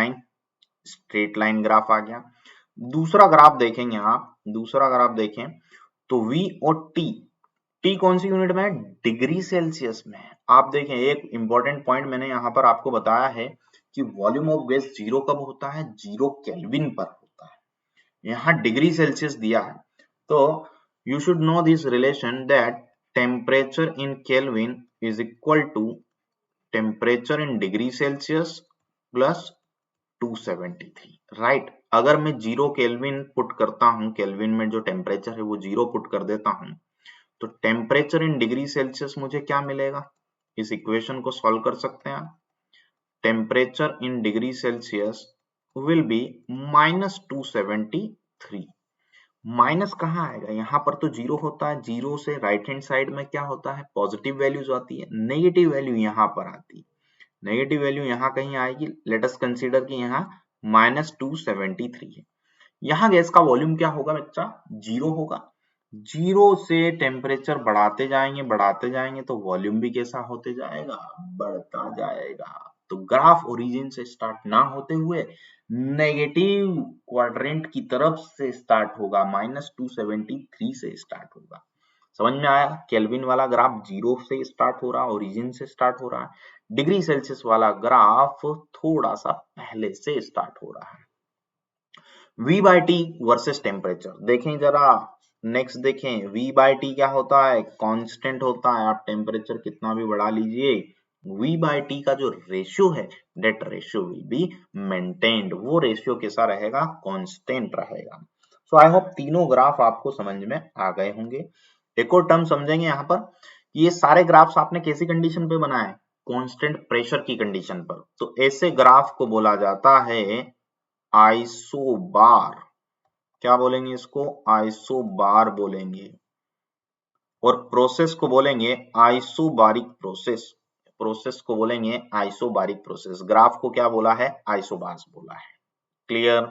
लाइन ग्राफ आ गया। दूसरा ग्राफ देखेंगे आप, दूसरा ग्राफ देखें तो V और T कौन सी यूनिट में है? डिग्री सेल्सियस में है। आप देखें, एक इंपॉर्टेंट पॉइंट मैंने यहाँ पर आपको बताया है कि वॉल्यूम ऑफ गैस 0 कब होता है? 0 केल्विन पर होता है। यहाँ डिग्री सेल्सियस दिया है, तो you should know this relation that temperature in Kelvin is equal to temperature in degree Celsius plus 273, right? अगर मैं 0 केल्विन पुट करता हूं, केल्विन में जो टेम्परेचर है वो 0 पुट कर देता हूं, तो टेम्परेचर इन डिग्री सेल्सियस मुझे क्या मिलेगा? इस इक्वेशन को सॉल्व कर सकते हैं आप। Temperature in degree Celsius will be -273। Minus कहाँ आएगा, यहाँ पर तो जीरो होता है, जीरो से राइट हैंड साइड में क्या होता है, पॉजिटिव वैल्यूज आती है, नेगेटिव वैल्यू यहाँ पर आती है, नेगेटिव वैल्यू यहाँ कहीं आएगी। लेट अस कंसीडर कि यहाँ -273 है। यहाँ गैस का वॉल्यूम क्या होगा बच्चा, जीरो होगा। जीरो से टेम्परेचर बढ़ाते जाएंगे तो वॉल्यूम भी कैसा होते जाएगा, बढ़ता जाएगा। तो ग्राफ ओरिजिन से स्टार्ट ना होते हुए नेगेटिव क्वाड्रेंट की तरफ से स्टार्ट होगा, -273 से स्टार्ट होगा। समझ में आया, केल्विन वाला ग्राफ जीरो से स्टार्ट हो रहा है, ओरिजिन से स्टार्ट हो रहा है। डिग्री सेल्सियस वाला ग्राफ थोड़ा सा पहले से स्टार्ट हो रहा है। V by T versus temperature देखें जरा, नेक्स्ट देखें, V बाई टी क्या होता है, कांस्टेंट होता है। आप टेम्परेचर कितना भी बढ़ा लीजिए, V बाई टी का जो रेशियो है, debt ratio will be maintained. वो रेशियो कैसा रहेगा, कांस्टेंट रहेगा। सो आई होप तीनों ग्राफ आपको समझ में आ गए होंगे। एक और टर्म समझेंगे यहाँ पर, ये सारे ग्राफ्स आपने कैसी कंडीशन पे बनाए, कांस्टेंट प्रेशर की कंडीशन पर। तो ऐसे ग्राफ को बोला जाता है आइसोबार। क्या बोलेंगे इसको, आइसोबार बोलेंगे। और प्रोसेस को बोलेंगे आइसोबारिक प्रोसेस, प्रोसेस को बोलेंगे आइसोबारिक प्रोसेस। ग्राफ को क्या बोला है, आइसोबार्स बोला है। क्लियर,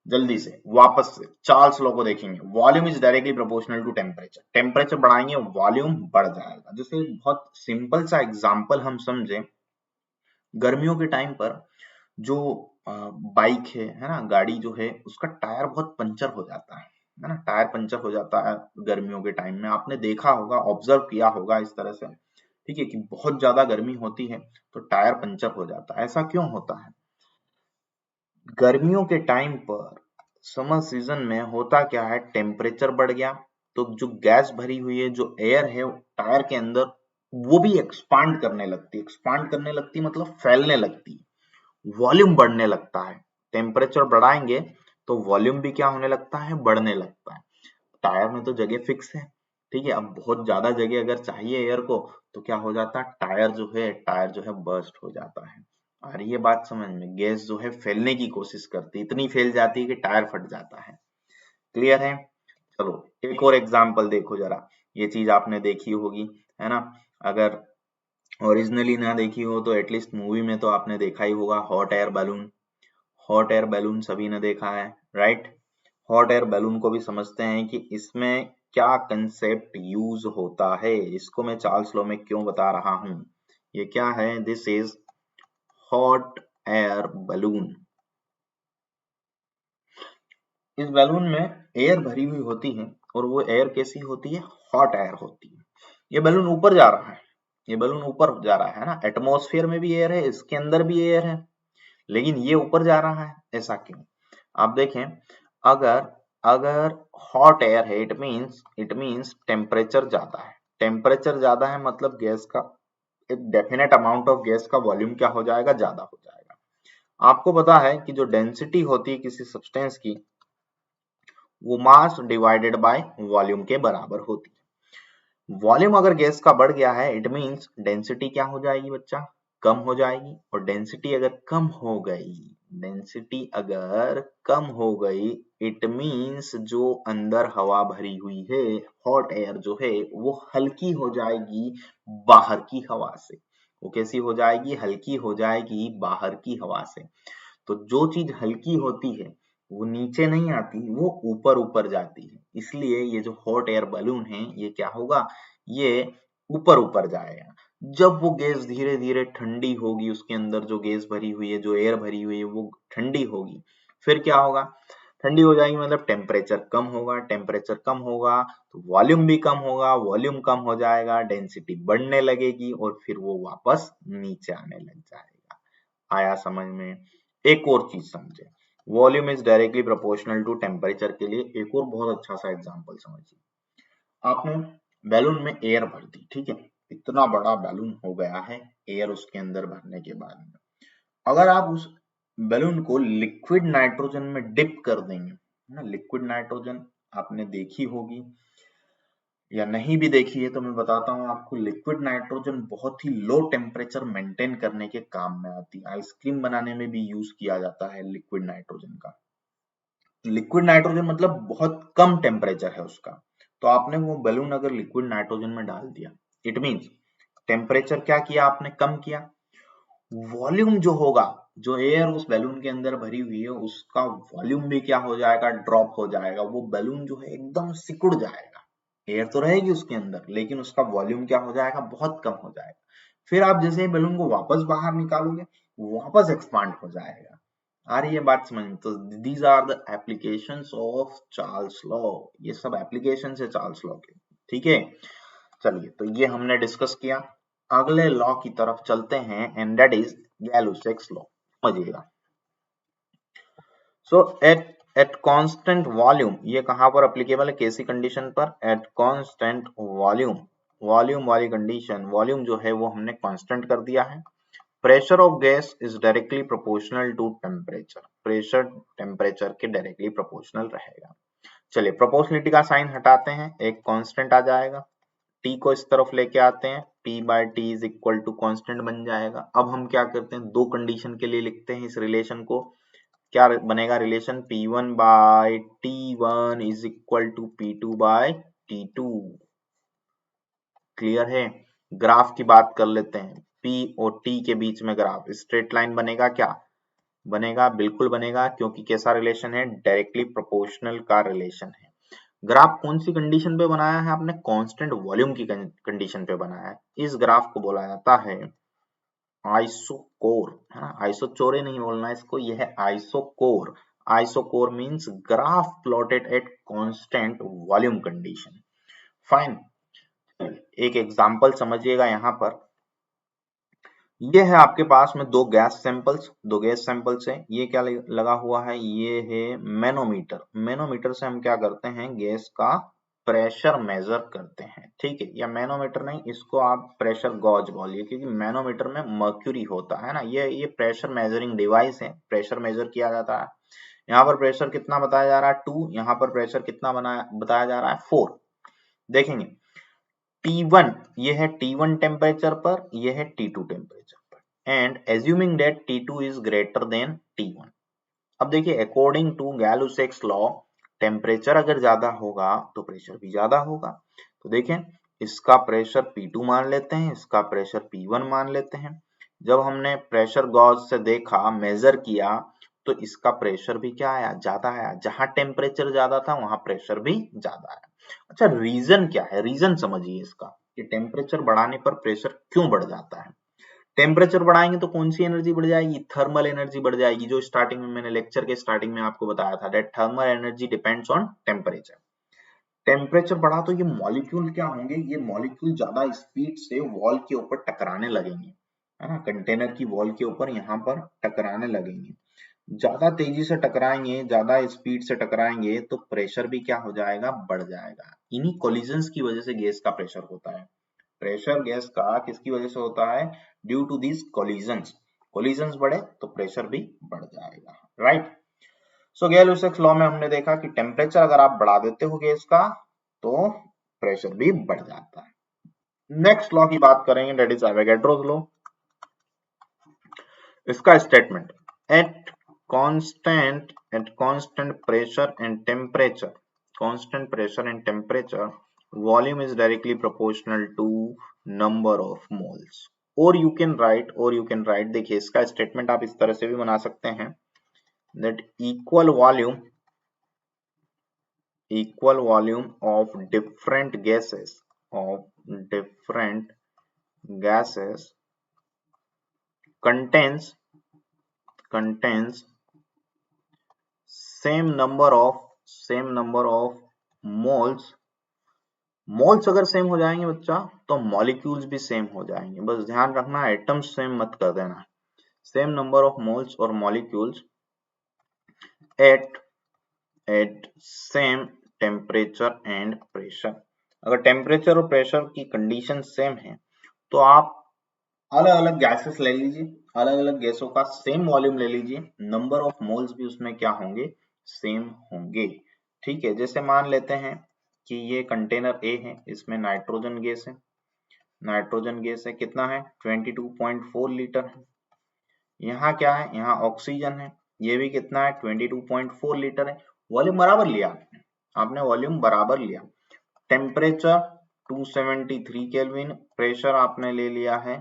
जल्दी से वापस से चार्ल्स लॉ को देखेंगे। Volume is directly proportional to temperature. Temperature बढ़ाएंगे वॉल्यूम बढ़ जाएगा। जैसे बहुत सिंपल सा एग्जांपल हम समझे, गर्मियों के टाइम पर जो बाइक है ना, गाड़ी जो है, उसका टायर बहुत पंचर हो जाता है ना, टायर पंचर हो जाता है गर्मियों के टाइम में। आपने देखा होगा, ऑब्जर्व किया होगा इस तरह से, ठीक है, कि बहुत ज्यादा गर्मी होती है तो टायर पंचर हो जाता है। ऐसा क्यों होता है, गर्मियों के टाइम पर समर सीजन में होता क्या है, टेम्परेचर बढ़ गया तो जो गैस भरी हुई है, जो एयर है टायर के अंदर, वो भी एक्सपांड करने लगती है। एक्सपांड करने लगती मतलब फैलने लगती है, वॉल्यूम बढ़ने लगता है। टेम्परेचर बढ़ाएंगे तो वॉल्यूम भी क्या होने लगता है, बढ़ने लगता है। टायर में तो जगह फिक्स है, ठीक है, अब बहुत ज्यादा जगह अगर चाहिए एयर को तो क्या हो जाता है, टायर जो है बर्स्ट हो जाता है। आ रही है बात समझ में, गैस जो है फैलने की कोशिश करती है, इतनी फैल जाती है कि टायर फट जाता है। क्लियर है, चलो एक और एग्जांपल देखो जरा, ये चीज आपने देखी होगी, है ना। अगर ओरिजिनली ना देखी हो तो एटलीस्ट मूवी में तो आपने देखा ही होगा, hot air balloon. Hot air balloon सभी ने देखा है, राइट। हॉट एयर बैलून को भी समझते हैं कि इसमें क्या कंसेप्ट यूज होता है। इसको मैं चार्ल्स लॉ में क्यों बता रहा हूं, ये क्या है, this is hot air balloon. इस बैलून में एयर भरी हुई होती है और वो एयर कैसी होती है, हॉट एयर होती है। ये बैलून ऊपर जा रहा है, ये बैलून ऊपर जा रहा है ना, एटमॉस्फेयर में भी एयर है, इसके अंदर भी एयर है, लेकिन ये ऊपर जा रहा है, ऐसा क्यों। आप देखें, अगर अगर हॉट एयर है, इट मींस टेम्परेचर ज्यादा है। टेम्परेचर ज्यादा है मतलब गैस का एक डेफिनेट अमाउंट ऑफ गैस का वॉल्यूम क्या हो जाएगा, ज्यादा हो जाएगा। आपको पता है कि जो डेंसिटी होती है किसी सब्सटेंस की, वो मास डिवाइडेड बाय वॉल्यूम के बराबर होती है। वॉल्यूम अगर गैस का बढ़ गया है, इट मींस डेंसिटी क्या हो जाएगी बच्चा, कम हो जाएगी। और डेंसिटी अगर कम हो गई, डेंसिटी अगर कम हो गई, इट मींस जो अंदर हवा भरी हुई है, हॉट एयर जो है, वो हल्की हो जाएगी बाहर की हवा से। वो कैसी हो जाएगी, हल्की हो जाएगी बाहर की हवा से। तो जो चीज हल्की होती है वो नीचे नहीं आती, वो ऊपर ऊपर जाती है। इसलिए ये जो हॉट एयर बलून है, ये क्या होगा, ये ऊपर ऊपर जाएगा। जब वो गैस धीरे धीरे ठंडी होगी, उसके अंदर जो गैस भरी हुई है, जो एयर भरी हुई है, वो ठंडी होगी, फिर क्या होगा, ठंडी हो जाएगी मतलब टेम्परेचर कम होगा। टेम्परेचर कम होगा तो वॉल्यूम भी कम होगा, वॉल्यूम कम हो जाएगा, डेंसिटी बढ़ने लगेगी और फिर वो वापस नीचे आने लग जाएगा। आया समझ में। एक और चीज समझे, volume is directly proportional to temperature के लिए एक और बहुत अच्छा सा एग्जांपल समझिए। आपने बैलून में एयर भर दी, ठीक है, इतना बड़ा बैलून हो गया है एयर उसके अंदर भरने के बाद में, अगर आप उस बैलून को लिक्विड नाइट्रोजन में डिप कर देंगे ना, लिक्विड नाइट्रोजन आपने देखी होगी, या नहीं भी देखी है तो मैं बताता हूँ आपको, लिक्विड नाइट्रोजन बहुत ही लो टेम्परेचर मेंटेन करने के काम में आती है। आइसक्रीम बनाने में भी यूज किया जाता है लिक्विड नाइट्रोजन का। लिक्विड नाइट्रोजन मतलब बहुत कम टेम्परेचर है उसका, तो आपने वो बैलून अगर लिक्विड नाइट्रोजन में डाल दिया, इट मीन्स टेम्परेचर क्या किया आपने, कम किया। वॉल्यूम जो होगा, जो एयर उस बैलून के अंदर भरी हुई है उसका वॉल्यूम भी क्या हो जाएगा, ड्रॉप हो जाएगा। वो बैलून जो है एकदम सिकुड़ जाएगा। एयर तो रहेगी उसके अंदर लेकिन उसका वॉल्यूम क्या हो जाएगा, बहुत कम हो जाएगा। फिर आप जैसे ही बैलून को वापस बाहर निकालोगे, वापस एक्सपांड हो जाएगा। आ रही है बात समझ में? तो these are the applications of Charles law. ये सब एप्लीकेशन है चार्ल्स लॉ के, ठीक है। चलिए, तो ये हमने डिस्कस किया। अगले लॉ की तरफ चलते हैं एंड दैट इज गैलुसेक्स लॉ। समझिएगा। सो एट कांस्टेंट वॉल्यूम, ये कहां पर एप्लीकेबल है, कैसी कंडीशन पर, एट कांस्टेंट वॉल्यूम, वॉल्यूम वाली कंडीशन, वॉल्यूम जो है वो हमने कांस्टेंट कर दिया है। Pressure of gas is directly proportional to temperature, pressure temperature के डायरेक्टली प्रोपोर्शनल रहेगा। चलिए, प्रोपोर्शनलिटी का साइन हटाते हैं, एक कांस्टेंट आ जाएगा। टी को इस तरफ लेके आते हैं, P by T is equal to constant बन जाएगा। अब हम क्या करते हैं, दो कंडीशन के लिए लिखते हैं इस रिलेशन को। क्या बनेगा relation, P1 by T1 is equal to P2 by T2। Clear है। ग्राफ की बात कर लेते हैं, P और T के बीच में ग्राफ स्ट्रेट लाइन बनेगा, क्या बनेगा, बिल्कुल बनेगा, क्योंकि कैसा रिलेशन है, डायरेक्टली प्रोपोर्शनल का रिलेशन है। ग्राफ कौन सी कंडीशन पे बनाया है आपने, कांस्टेंट वॉल्यूम की कंडीशन पे बनाया है। इस ग्राफ को बोला जाता है आइसोकोर, है ना, आइसोचोरे नहीं बोलना इसको, यह है isochore. Isochore means graph plotted eight constant volume condition. Fine. एक एग्जांपल समझिएगा यहाँ पर। ये है आपके पास में दो गैस सैंपल्स है। ये क्या लगा हुआ है, ये है मैनोमीटर। मैनोमीटर से हम क्या करते हैं, गैस का प्रेशर मेजर करते हैं, ठीक है। या मैनोमीटर नहीं, इसको आप प्रेशर गॉज बोलिए, क्योंकि मैनोमीटर में मर्क्यूरी होता है ना। ये प्रेशर मेजरिंग डिवाइस है, प्रेशर मेजर किया जाता है। यहाँ पर प्रेशर कितना बताया जा रहा है, 2। यहाँ पर प्रेशर कितना बताया जा रहा है, 4। देखेंगे T1, ये है T1 टेम्परेचर पर, ये है T2 टेम्परेचर पर, and assuming that T2 is greater than T1। अब देखिए, अकॉर्डिंग टू गैलुसेक्स लॉ, टेम्परेचर अगर ज्यादा होगा तो प्रेशर भी ज्यादा होगा। तो देखें, इसका प्रेशर P2 मान लेते हैं, इसका प्रेशर P1 मान लेते हैं। जब हमने प्रेशर गॉज से देखा, मेजर किया, तो इसका प्रेशर भी क्या आया, ज्यादा आया। जहां टेम्परेचर ज्यादा था वहां प्रेशर भी ज्यादा आया। अच्छा, रीजन क्या है, रीजन समझिए इसका, कि टेम्परेचर बढ़ाने पर प्रेशर क्यों बढ़ जाता है। टेम्परेचर बढ़ाएंगे तो कौन सी एनर्जी बढ़ जाएगी, थर्मल एनर्जी बढ़ जाएगी, जो स्टार्टिंग में मैंने लेक्चर के स्टार्टिंग में आपको बताया था, that thermal energy depends on temperature. Temperature बढ़ा तो ये मॉलिक्यूल क्या होंगे, ये मॉलिक्यूल ज्यादा स्पीड से वॉल के ऊपर टकराने लगेंगे, है ना, कंटेनर की वॉल के ऊपर यहाँ पर टकराने लगेंगे। ज्यादा तेजी से टकराएंगे, ज्यादा स्पीड से टकराएंगे तो प्रेशर भी क्या हो जाएगा, बढ़ जाएगा। इन्हीं कोलिजन्स की वजह से गैस का प्रेशर होता है। प्रेशर गैस का किसकी वजह से होता है, due to this collisions. Collisions बढ़े तो प्रेशर भी बढ़ जाएगा, राइट। सो गैलुसेक्स लॉ में हमने देखा कि टेम्परेचर अगर आप बढ़ा देते हो गैस का तो प्रेशर भी बढ़ जाता है। नेक्स्ट लॉ की बात करेंगे, दैट इज एवोगैड्रोस लॉ। इसका स्टेटमेंट, एट constant pressure and temperature, constant pressure and temperature, volume is directly proportional to number of moles. और you can write, देखिए इसका स्टेटमेंट आप इस तरह से भी बना सकते हैं, that equal volume of different gases contains same number of moles। Moles अगर सेम हो जाएंगे बच्चा तो मॉलिक्यूल्स भी सेम हो जाएंगे। बस ध्यान रखना, एटम्स सेम मत कर देना। सेम नंबर ऑफ मोल्स और molecules at same temperature and pressure. अगर टेम्परेचर और प्रेशर की कंडीशन सेम है तो आप अलग अलग गैसेस ले लीजिए, अलग अलग गैसों का सेम वॉल्यूम ले लीजिए, नंबर ऑफ मोल्स भी उसमें क्या होंगे, सेम होंगे। ठीक है, जैसे मान लेते हैं कि ये कंटेनर ए है, इसमें नाइट्रोजन गैस है, नाइट्रोजन गैस है, कितना है 22.4 लीटर है। यहाँ क्या है, यहाँ ऑक्सीजन है, ये भी कितना है 22.4 लीटर है। वॉल्यूम बराबर लिया आपने, वॉल्यूम बराबर लिया। टेम्परेचर 273 केल्विन, प्रेशर आपने ले लिया है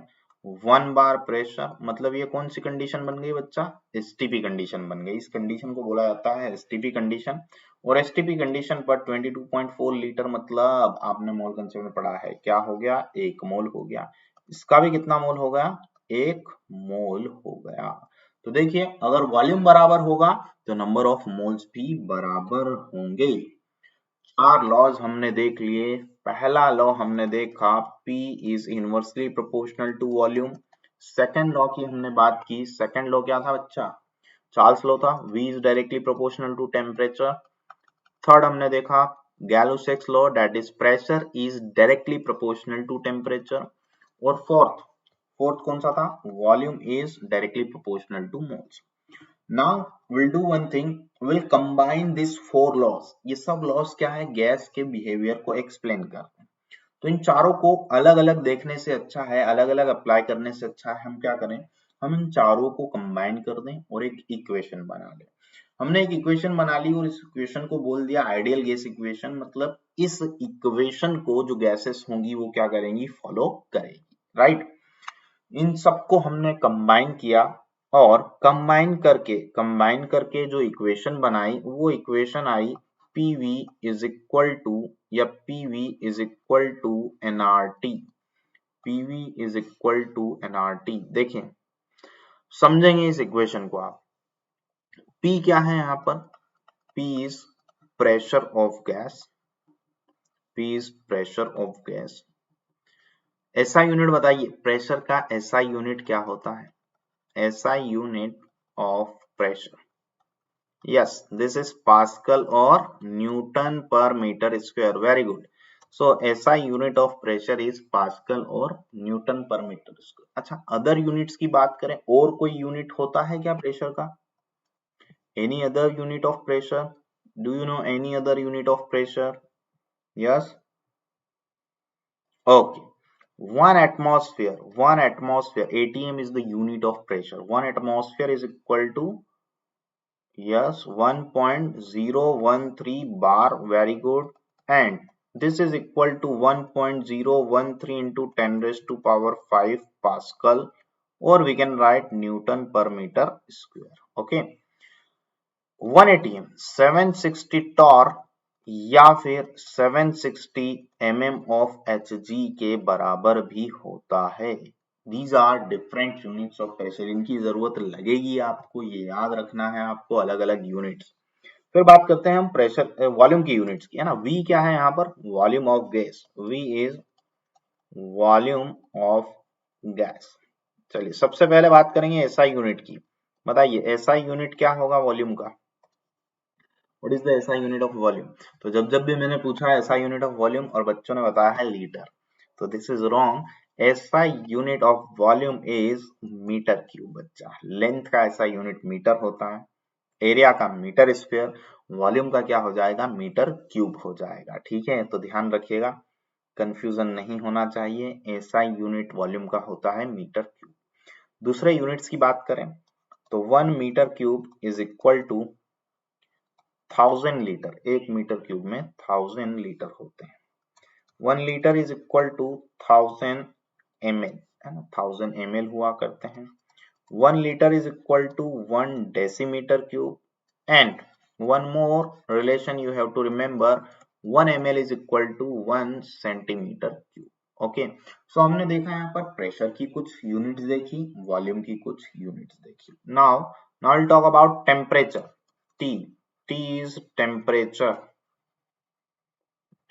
1 बार प्रेशर, मतलब ये कौन सी कंडीशन बन गई बच्चा, एसटीपी कंडीशन बन गई। इस कंडीशन को बोला जाता है एसटीपी कंडीशन। और एसटीपी कंडीशन पर 22.4 लीटर मतलब आपने मोल कंसेप्ट में पढ़ा है, क्या हो गया 1 मोल हो गया। इसका भी कितना मोल हो गया, 1 मोल हो गया। तो देखिए अगर वॉल्यूम बराबर होगा तो नंबर ऑफ मोल्स भी बराबर होंगे। 4 लॉज हमने देख लिए। पहला लॉ हमने देखा P is inversely proportional to volume. Second law की हमने बात की, सेकंड लॉ क्या था बच्चा, चार्ल्स लॉ था, V is directly proportional to temperature. Third हमने देखा Gay Lussac law, that is pressure is directly proportional to temperature. और फोर्थ कौन सा था, volume is directly proportional to moles. Now we'll do one thing, we'll combine these 4 laws। ये सब loss क्या है, गैस के बिहेवियर को एक्सप्लेन करते हैं। तो इन चारों को अलग अलग देखने से अच्छा है, अलग अलग अप्लाई करने से अच्छा है हम क्या करें, हम इन चारों को कंबाइन कर दें और एक इक्वेशन बना लें। हमने एक इक्वेशन बना ली और इस इक्वेशन को बोल दिया आइडियल गैस इक्वेशन, मतलब इस इक्वेशन को जो गैसेस होंगी वो क्या करेंगी, फॉलो करेगी, राइट। इन सबको हमने कंबाइन किया और कंबाइन करके जो इक्वेशन बनाई वो इक्वेशन आई PV इज इक्वल टू, या PV is equal to nRT। PV is equal to nRT। देखें समझेंगे इस इक्वेशन को आप। P क्या है यहाँ पर, P is pressure of gas, P is pressure of gas. SI unit बताइए, प्रेशर का SI यूनिट क्या होता है, SI unit of pressure, yes this is Pascal or Newton per meter square, very good। so SI unit of pressure is Pascal or Newton per meter square। अच्छा other units की बात करें, और कोई unit होता है क्या प्रेशर का, any other unit of pressure, do you know any other unit of pressure, yes, okay। one atmosphere ATM is the unit of pressure, 1 atmosphere is equal to, yes, 1.013 bar, very good। And this is equal to 1.013 into 10 raised to power 5 Pascal, or we can write Newton per meter square, okay। 1 ATM 760 torque या फिर 760 mm of Hg के बराबर भी होता है। These are different units of pressure, इनकी जरूरत लगेगी आपको, ये याद रखना है आपको, अलग अलग यूनिट्स। फिर बात करते हैं हम प्रेशर वॉल्यूम की यूनिट्स की, है ना। V क्या है यहाँ पर, volume of gas, V is volume of gas. चलिए सबसे पहले बात करेंगे SI यूनिट की। बताइए SI यूनिट क्या होगा वॉल्यूम का, what is the SI unit of volume. तो जब भी मैंने पूछा है SI यूनिट ऑफ वॉल्यूम और बच्चों ने बताया है लीटर, तो this is wrong. SI unit of volume is metre cube बच्चा। लेंथ का SI यूनिट मीटर होता है, एरिया का मीटर स्क्वायर, वॉल्यूम का क्या हो जाएगा, मीटर क्यूब हो जाएगा, ठीक है। तो ध्यान रखिएगा, कंफ्यूजन नहीं होना चाहिए, SI यूनिट वॉल्यूम का होता है मीटर क्यूब। दूसरे यूनिट्स की बात करें तो 1 metre cube is equal to 1000 litre, 1 metre cube में 1000 लीटर होते हैं। 1 litre is equal to 1000 ml, है ना, 1000 ml हुआ करते हैं। 1 liter is equal to 1 decimeter cube, and one more relation you have to remember, 1 ml is equal to 1 centimeter cube, okay। so हमने देखा यहाँ पर प्रेशर की कुछ यूनिट्स देखी, वॉल्यूम की कुछ यूनिट्स देखी। now I'll talk about temperature। T is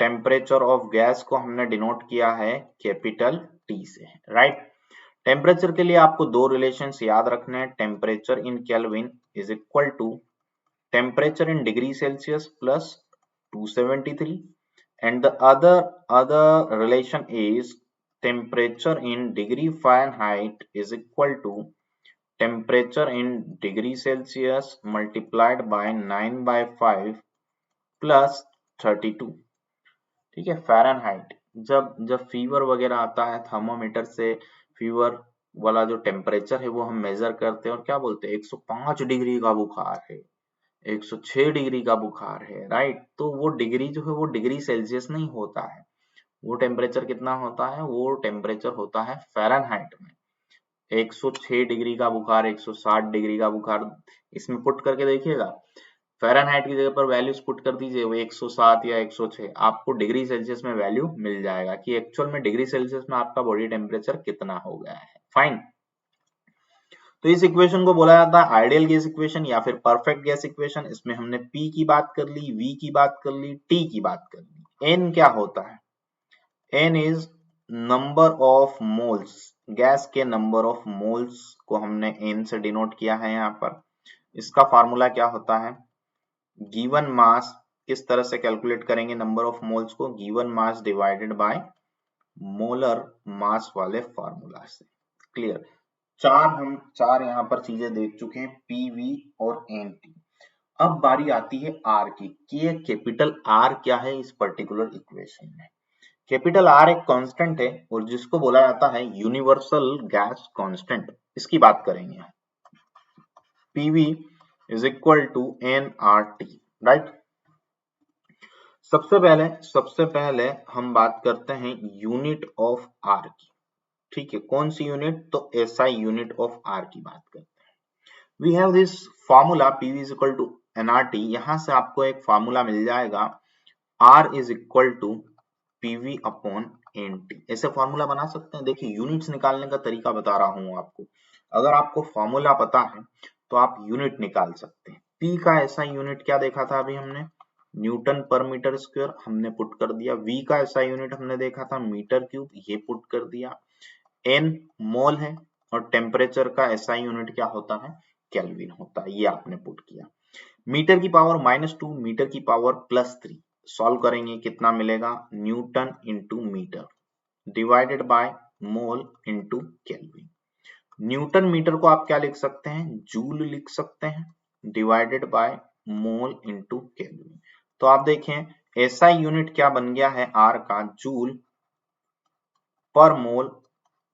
temperature of gas को हमने डिनोट किया है कैपिटल T से, राइट। टेम्परेचर के लिए आपको दो रिलेशंस याद रखने हैं, temperature in Kelvin is equal to temperature in degree Celsius plus 273, and the other relation is temperature in degree Fahrenheit is equal to temperature in degree Celsius multiplied by 9/5 plus 32। ठीक है, Fahrenheit. जब fever वगैरह आता है, thermometer से fever वाला जो temperature है वो हम मेजर करते हैं और क्या बोलते हैं, 105 डिग्री का बुखार है, 106 डिग्री का बुखार है, राइट। तो वो डिग्री जो है वो डिग्री सेल्सियस नहीं होता है, वो टेम्परेचर कितना होता है, वो टेम्परेचर होता है फ़ारेनहाइट में। 106 डिग्री का बुखार, 160 डिग्री का बुखार, इसमें पुट करके देखिएगा, फ़ारेनहाइट की जगह पर वैल्यूज पुट कर दीजिए, वो 107 या 106, आपको डिग्री सेल्सियस में वैल्यू मिल जाएगा कि एक्चुअल में डिग्री सेल्सियस में आपका बॉडी टेम्परेचर कितना हो गया है। फाइन। तो इस इक्वेशन को बोला जाता है आइडियल गैस इक्वेशन या फिर परफेक्ट गैस इक्वेशन। इसमें हमने P की बात कर ली, V की बात कर ली, T की बात कर ली। N क्या होता है? N is number of moles, gas के नंबर ऑफ मोल्स को हमने N से डिनोट किया है यहाँ पर। इसका फॉर्मूला क्या होता है? गिवन मास, किस तरह से कैलकुलेट करेंगे नंबर ऑफ मोल्स को? Given mass divided by molar mass वाले फॉर्मूला से। क्लियर? चार यहाँ पर चीजें देख चुके हैं, पीवी और एनटी। अब बारी आती है आर की कि ये कैपिटल आर क्या है इस पर्टिकुलर इक्वेशन में। कैपिटल आर एक कांस्टेंट है और जिसको बोला जाता है यूनिवर्सल गैस कांस्टेंट। इसकी बात करेंगे। PV is equal to n R T, right. सबसे पहले हम बात करते हैं यूनिट ऑफ आर की। ठीक है, कौन सी यूनिट? तो एसआई यूनिट ऑफ आर की बात करते हैं। We have this formula PV is equal to nRT. यहां से आपको एक फॉर्मूला मिल जाएगा, R is equal to PV upon nT. ऐसे फॉर्मूला बना सकते हैं। देखिए, यूनिट्स निकालने का तरीका बता रहा हूं आपको। अगर आपको फॉर्मूला पता है तो आप यूनिट निकाल सकते हैं। पी का ऐसा यूनिट क्या देखा था अभी हमने? न्यूटन पर मीटर स्क्वायर, हमने पुट कर दिया। वी का ऐसा यूनिट हमने देखा था मीटर क्यूब, ये पुट कर दिया। एन मोल है और टेम्परेचर का एसआई यूनिट क्या होता है? केल्विन होता है, ये आपने पुट किया। मीटर की पावर -2, मीटर की पावर +3, सॉल्व करेंगे कितना मिलेगा? Newton into metre divided by mole into Kelvin. Newton metre को आप क्या लिख सकते हैं? जूल लिख सकते हैं, divided by mole into kelvin. तो आप देखें एसआई यूनिट क्या बन गया है आर का? जूल पर मोल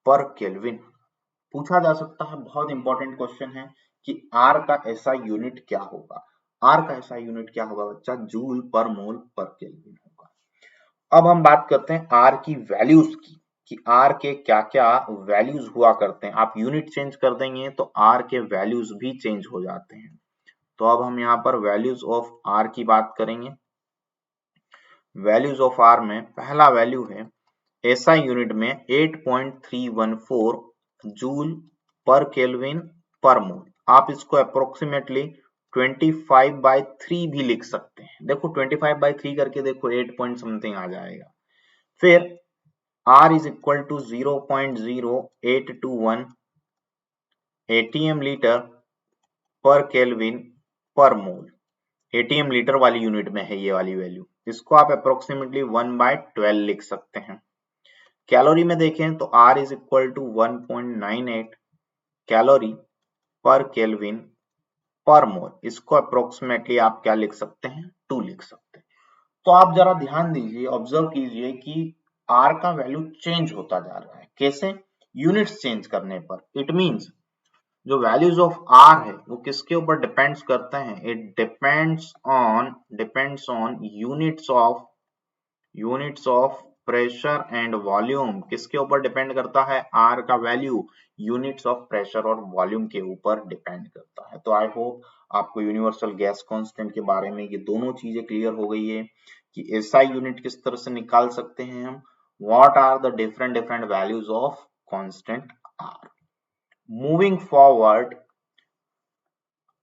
पर केल्विन। पूछा जा सकता है, बहुत इंपॉर्टेंट क्वेश्चन है कि आर का ऐसा यूनिट क्या होगा? आर का ऐसा यूनिट क्या होगा बच्चा? जूल पर मोल पर केल्विन होगा। अब हम बात करते हैं आर की वैल्यूज की कि आर के क्या क्या वैल्यूज हुआ करते हैं। आप यूनिट चेंज कर देंगे तो आर के वैल्यूज भी चेंज हो जाते हैं। तो अब हम यहाँ पर वैल्यूज ऑफ आर की बात करेंगे। वैल्यूज ऑफ आर में पहला वैल्यू है एसआई यूनिट में 8.314 जूल पर केल्विन पर मोल। आप इसको अप्रोक्सीमेटली 25/3 भी लिख सकते हैं। देखो 25/3 करके देखो 8 पॉइंट समथिंग आ जाएगा। फिर R is equal to 0.0821 ATM litre per Kelvin per mole. ATM litre वाली यूनिट में है ये वाली वैल्यू। इसको आप अप्रोक्सीमेटली 1/12 लिख सकते हैं। कैलोरी में देखें तो R is equal to 1.98 calorie per Kelvin per mole. इसको अप्रोक्सीमेटली आप क्या लिख सकते हैं? 2 लिख सकते हैं। तो आप जरा ध्यान दीजिए, ऑब्जर्व कीजिए कि R का वैल्यू चेंज होता जा रहा है। कैसे? यूनिट्स चेंज करने पर। इट मींस जो वैल्यूज ऑफ R है वो किसके ऊपर डिपेंड्स करते हैं? It depends on units of pressure and volume. किसके ऊपर डिपेंड करता है? R का वैल्यू यूनिट्स ऑफ प्रेशर और वॉल्यूम के ऊपर डिपेंड करता है। तो आई होप आपको यूनिवर्सल गैस कांस्टेंट के बारे में ये दोनों चीजें क्लियर हो गई है कि एसआई यूनिट किस तरह से निकाल सकते हैं हम, what are the different values of constant R। Moving forward,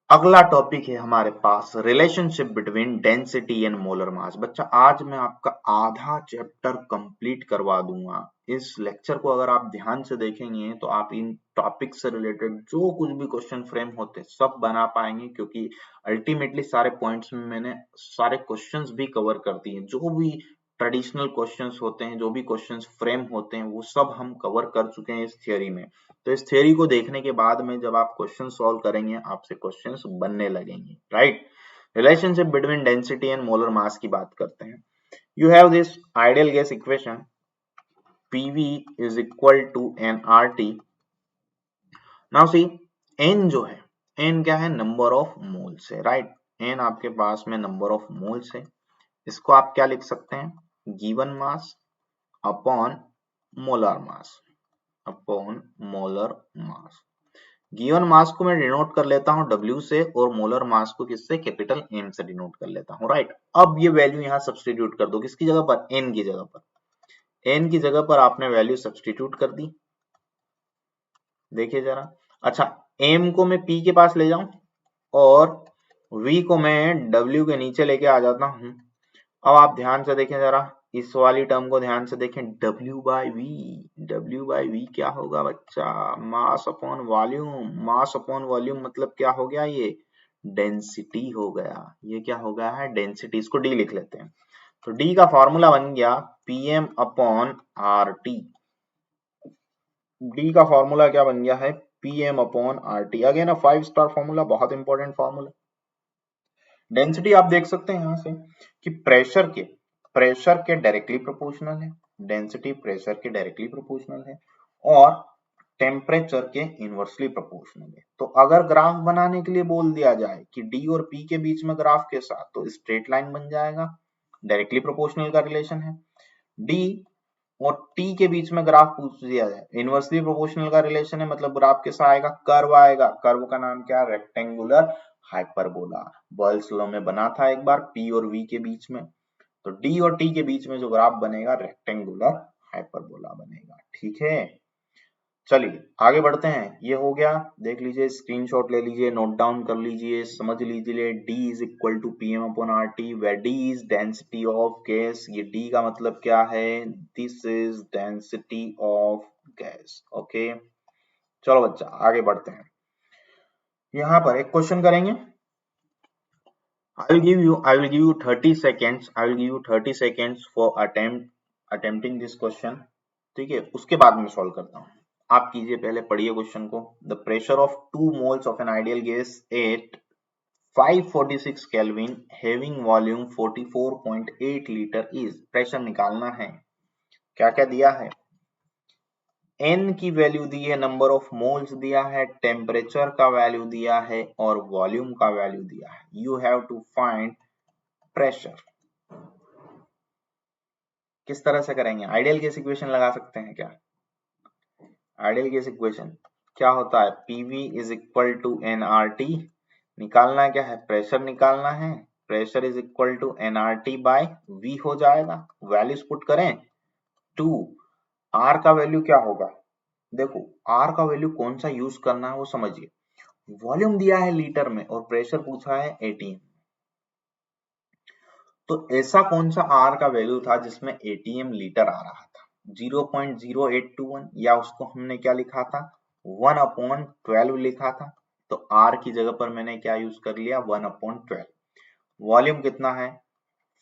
अगला टॉपिक है हमारे पास relationship between density and molar mass. बच्चा आज मैं आपका आधा चैप्टर कंप्लीट करवा दूंगा। इस लेक्चर को अगर आप ध्यान से देखेंगे तो आप इन टॉपिक से रिलेटेड जो कुछ भी क्वेश्चन फ्रेम होते सब बना पाएंगे, क्योंकि अल्टीमेटली सारे पॉइंट्स में मैंने सारे क्वेश्चंस भी कवर कर दिए। जो भी ट्रेडिशनल क्वेश्चंस होते हैं, जो भी क्वेश्चंस फ्रेम होते हैं, वो सब हम कवर कर चुके हैं इस थियोरी में। तो इस थियोरी को देखने के बाद में जब आप क्वेश्चन सॉल्व करेंगे आपसे क्वेश्चंस बनने लगेंगे, right. Relationship between density and molar मास की बात करते हैं। You have this ideal gas equation PV is equal to nRT. Now see, n जो है, n क्या है, नंबर ऑफ मोल्स है, राइट। n आपके पास में नंबर ऑफ मोल्स है, इसको आप क्या लिख सकते हैं, given mass upon molar mass, upon molar mass. Given mass को मैं डिनोट कर लेता हूं W से और मोलर मास को किससे, कैपिटल M से डिनोट कर लेता हूं, राइट। अब ये वैल्यू यहां सब्स्टिट्यूट कर दो, किसकी जगह पर, n की जगह पर। n की जगह पर आपने वैल्यू सब्स्टिट्यूट कर दी, देखिए जरा। अच्छा, m को मैं p के पास ले जाऊं और v को मैं w के नीचे लेके आ जाता हूं। अब आप ध्यान से देखें जरा, इस वाली टर्म को ध्यान से देखें, W by V, W by V क्या होगा बच्चा, mass upon volume. Mass upon volume मतलब क्या हो गया, ये डेंसिटी हो गया। ये क्या हो गया है, डेंसिटी। इसको D लिख लेते हैं। तो D का फॉर्मूला बन गया PM अपॉन RT। D का फॉर्मूला क्या बन गया है, PM upon RT। Again 5 star formula, बहुत इंपॉर्टेंट फॉर्मूला। डेंसिटी आप देख सकते हैं यहां से कि प्रेशर के डायरेक्टली प्रोपोर्शनल है, डेंसिटी प्रेशर के डायरेक्टली प्रोपोर्शनल है और टेम्परेचर के इनवर्सली प्रोपोर्शनल है। तो अगर ग्राफ बनाने के लिए बोल दिया जाए कि डी और पी के बीच में ग्राफ के साथ, तो स्ट्रेट लाइन बन जाएगा, डायरेक्टली प्रोपोर्शनल का रिलेशन है। डी और टी के बीच में ग्राफ पूछ दिया जाए, इनवर्सली प्रोपोर्शनल का रिलेशन है, मतलब ग्राफ कैसा आएगा, कर्व आएगा। कर्व का नाम क्या है, रेक्टेंगुलर हाइपरबोला। बॉयल्स लॉ में बना था एक बार पी और वी के बीच में। तो डी और टी के बीच में जो ग्राफ बनेगा, रेक्टेंगुलर हाइपरबोला बनेगा, ठीक है। चलिए आगे बढ़ते हैं, ये हो गया, देख लीजिए, स्क्रीनशॉट ले लीजिए, नोट डाउन कर लीजिए, समझ लीजिए। D is equal to PM upon RT, where D is density of gas. ये D का मतलब क्या है, this is density of gas, okay. चलो बच्चा आगे बढ़ते हैं, यहाँ पर एक क्वेश्चन करेंगे। I will give you 30 seconds. I will give you 30 seconds for attempting this question. ठीक है, उसके बाद मैं सॉल्व करता हूँ। आप कीजिए, पहले पढ़िए क्वेश्चन को। The pressure of 2 moles of an ideal gas at 546 Kelvin having volume 44.8 litre is, pressure निकालना है। क्या क्या दिया है, n की वैल्यू दी है, नंबर ऑफ मोल्स दिया है, टेम्परेचर का वैल्यू दिया है और वॉल्यूम का वैल्यू दिया है। You have to find pressure. किस तरह से करेंगे, आइडियल गैस इक्वेशन लगा सकते हैं क्या। आइडियल गैस इक्वेशन क्या होता है, PV is equal to nRT. निकालना क्या है, प्रेशर निकालना है। Pressure is equal to nRT by V हो जाएगा। वैल्यूज पुट करें, 2। आर का वैल्यू क्या होगा, देखो आर का वैल्यू कौन सा यूज करना है वो समझिए। वॉल्यूम दिया है लीटर में और प्रेशर पूछा है एटीएम। तो ऐसा कौन सा आर का वैल्यू था जिसमें एटीएम लीटर आ रहा था, 0.0821, या उसको हमने क्या लिखा था, 1/12 लिखा था। तो आर की जगह पर मैंने क्या यूज कर लिया, 1/12। वॉल्यूम कितना है,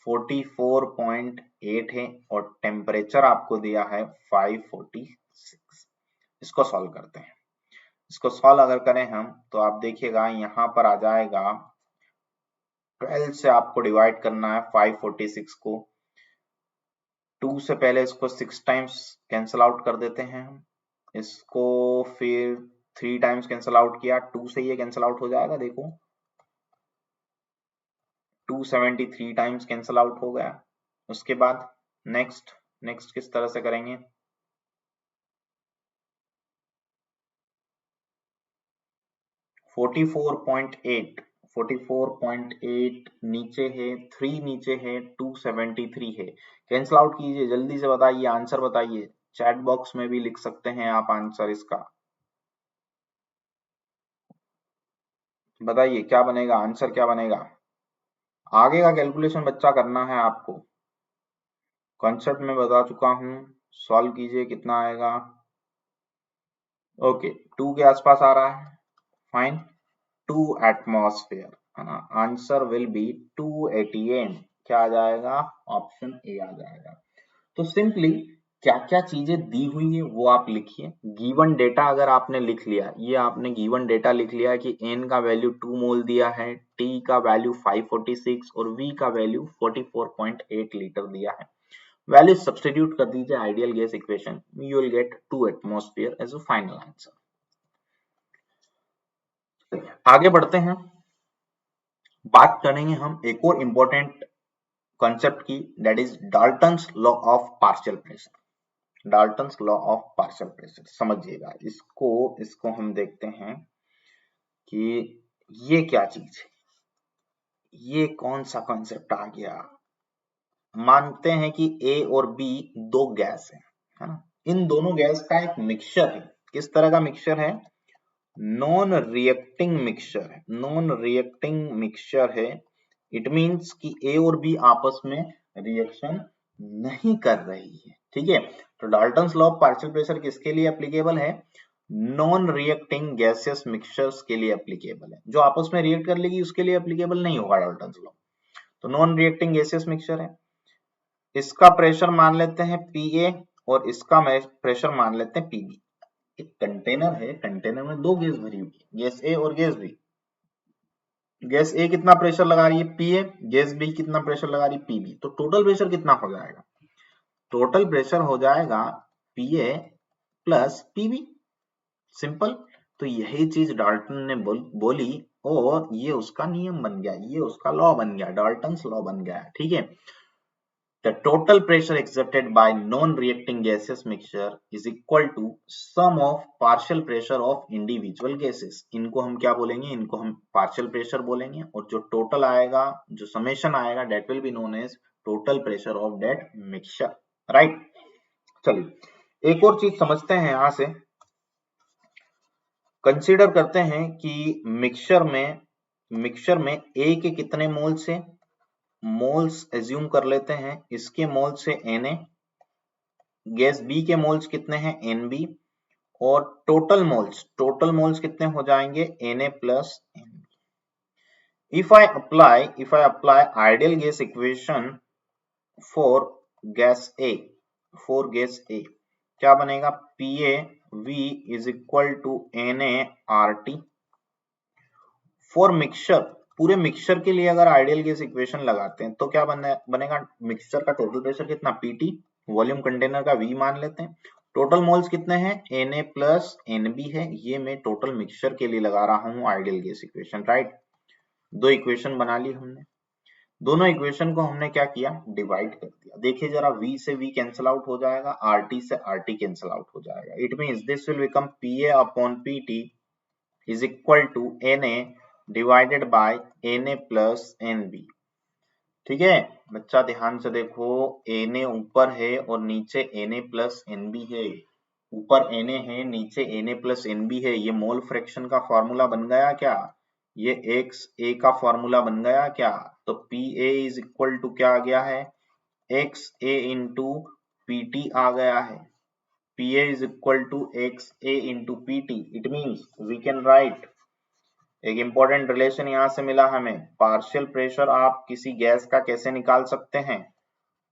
44.8 है और टेम्परेचर आपको दिया है 546। इसको सॉल्व करते हैं। इसको सॉल्व अगर करें हम, तो आप देखिएगा यहाँ पर आ जाएगा, 12 से आपको डिवाइड करना है 546 को। 2 से पहले इसको 6 टाइम्स कैंसल आउट कर देते हैं हम। इसको फिर 3 टाइम्स कैंसल आउट किया, 2 से ये कैंसल आउट हो जाएगा, देखो 273 टाइम्स कैंसल आउट हो गया। उसके बाद नेक्स्ट किस तरह से करेंगे, 44.8 नीचे है, 3 नीचे है, 273 है। कैंसल आउट कीजिए, जल्दी से बताइए, आंसर बताइए। चैट बॉक्स में भी लिख सकते हैं आप आंसर इसका, बताइए क्या बनेगा, आंसर क्या बनेगा। आगे का कैलकुलेशन बच्चा करना है आपको, कॉन्सेप्ट में बता चुका हूं। सॉल्व कीजिए, कितना आएगा, ओके 2 के आसपास आ रहा है, फाइन। 2 एटमॉस्फेयर है ना, आंसर विल बी 288। क्या आ जाएगा, ऑप्शन ए आ जाएगा। तो सिंपली क्या क्या चीजें दी हुई है वो आप लिखिए। गिवन डेटा अगर आपने लिख लिया, ये आपने गिवन डेटा लिख लिया कि n का वैल्यू 2 मोल दिया है, t का वैल्यू 546 और v का वैल्यू 44.8 लीटर दिया है। वैल्यू सब्स्टिट्यूट कर दीजिए ideal gas equation, you will get 2 atmosphere as a final answer. आगे बढ़ते हैं, बात करेंगे हम एक और इंपॉर्टेंट कॉन्सेप्ट की, that is Dalton's law of partial pressure. Dalton's law of partial pressure समझिएगा इसको हम देखते हैं कि ये क्या चीज है, ये कौन सा कॉन्सेप्ट आ गया। मानते हैं कि ए और बी दो गैस है ना, इन दोनों गैस का एक मिक्सचर है। किस तरह का मिक्सचर है? नॉन रिएक्टिंग मिक्सचर है। नॉन रिएक्टिंग मिक्सचर है, इट मींस कि ए और बी आपस में रिएक्शन नहीं कर रही है। ठीक है, तो Dalton's law of partial pressure किसके लिए एप्लीकेबल है? नॉन रिएक्टिंग गैसियस मिक्सचर्स के लिए एप्लीकेबल है। जो आपस में रिएक्ट कर लेगी उसके लिए एप्लीकेबल नहीं होगा डाल्टन्स लॉ। तो नॉन रिएक्टिंग गैसियस मिक्सचर है, इसका प्रेशर मान लेते हैं Pa और इसका प्रेशर मान लेते हैं Pb। एक कंटेनर है, कंटेनर में दो गैस भरी हुई है, गैस ए और गैस बी। गैस ए कितना प्रेशर लगा रही है? Pa। गैस बी कितना प्रेशर लगा रही है? Pb। तो टोटल प्रेशर कितना हो जाएगा? टोटल प्रेशर हो जाएगा Pa प्लस Pb, सिंपल। तो यही चीज डाल्टन ने बोली और ये उसका नियम बन गया, ये उसका लॉ बन गया, डाल्टन्स लॉ बन गया। ठीक है, the total pressure exerted by non-reacting gaseous mixture is equal to sum of partial pressure of individual gases। इनको हम क्या बोलेंगे? इनको हम partial pressure बोलेंगे, और जो total आएगा, जो summation आएगा, that will be known as total pressure of that mixture, right? चलिए एक और चीज समझते हैं, यहां से कंसीडर करते हैं कि मिक्सचर में A के कितने मोल्स है? मोल्स एज्यूम कर लेते हैं, इसके मोल्स है Na, गैस बी के मोल्स कितने हैं? Nb, और टोटल मोल्स कितने हो जाएंगे? Na plus Nb। if I apply ideal gas equation for gas A, क्या बनेगा? PaV is equal to Na-RT। For mixture, पूरे मिक्सचर के लिए अगर आइडियल गैस इक्वेशन लगाते हैं तो क्या बनेगा? मिक्सचर का टोटल प्रेशर कितना? Pt, वॉल्यूम कंटेनर का V मान लेते हैं। टोटल मोल्स कितने हैं? Na प्लस Nb है, ये मैं टोटल मिक्सचर के लिए लगा रहा हूं आइडियल गैस इक्वेशन, राइट? दो इक्वेशन बना ली हमने, दोनों इक्वेशन को हमने क्या किया? डिवाइड कर दिया। देखिए जरा, V से V कैंसिल आउट हो जाएगा, RT से RT कैंसिल आउट हो जाएगा। It means this will become Pa upon Pt is equal to Na divided by Na plus Nb। ठीक है बच्चा, ध्यान से देखो, Na ऊपर है और नीचे Na प्लस Nb है। ऊपर Na है, नीचे Na प्लस Nb है। ये मोल फ्रैक्शन का फॉर्मूला बन गया क्या? ये XA का फॉर्मूला बन गया क्या? तो Pa इज इक्वल टू क्या आ गया है? XA इंटू Pt आ गया है। Pa is equal to XA into Pt। It means we can write, एक इंपॉर्टेंट रिलेशन यहां से मिला हमें, पार्शियल प्रेशर आप किसी गैस का कैसे निकाल सकते हैं?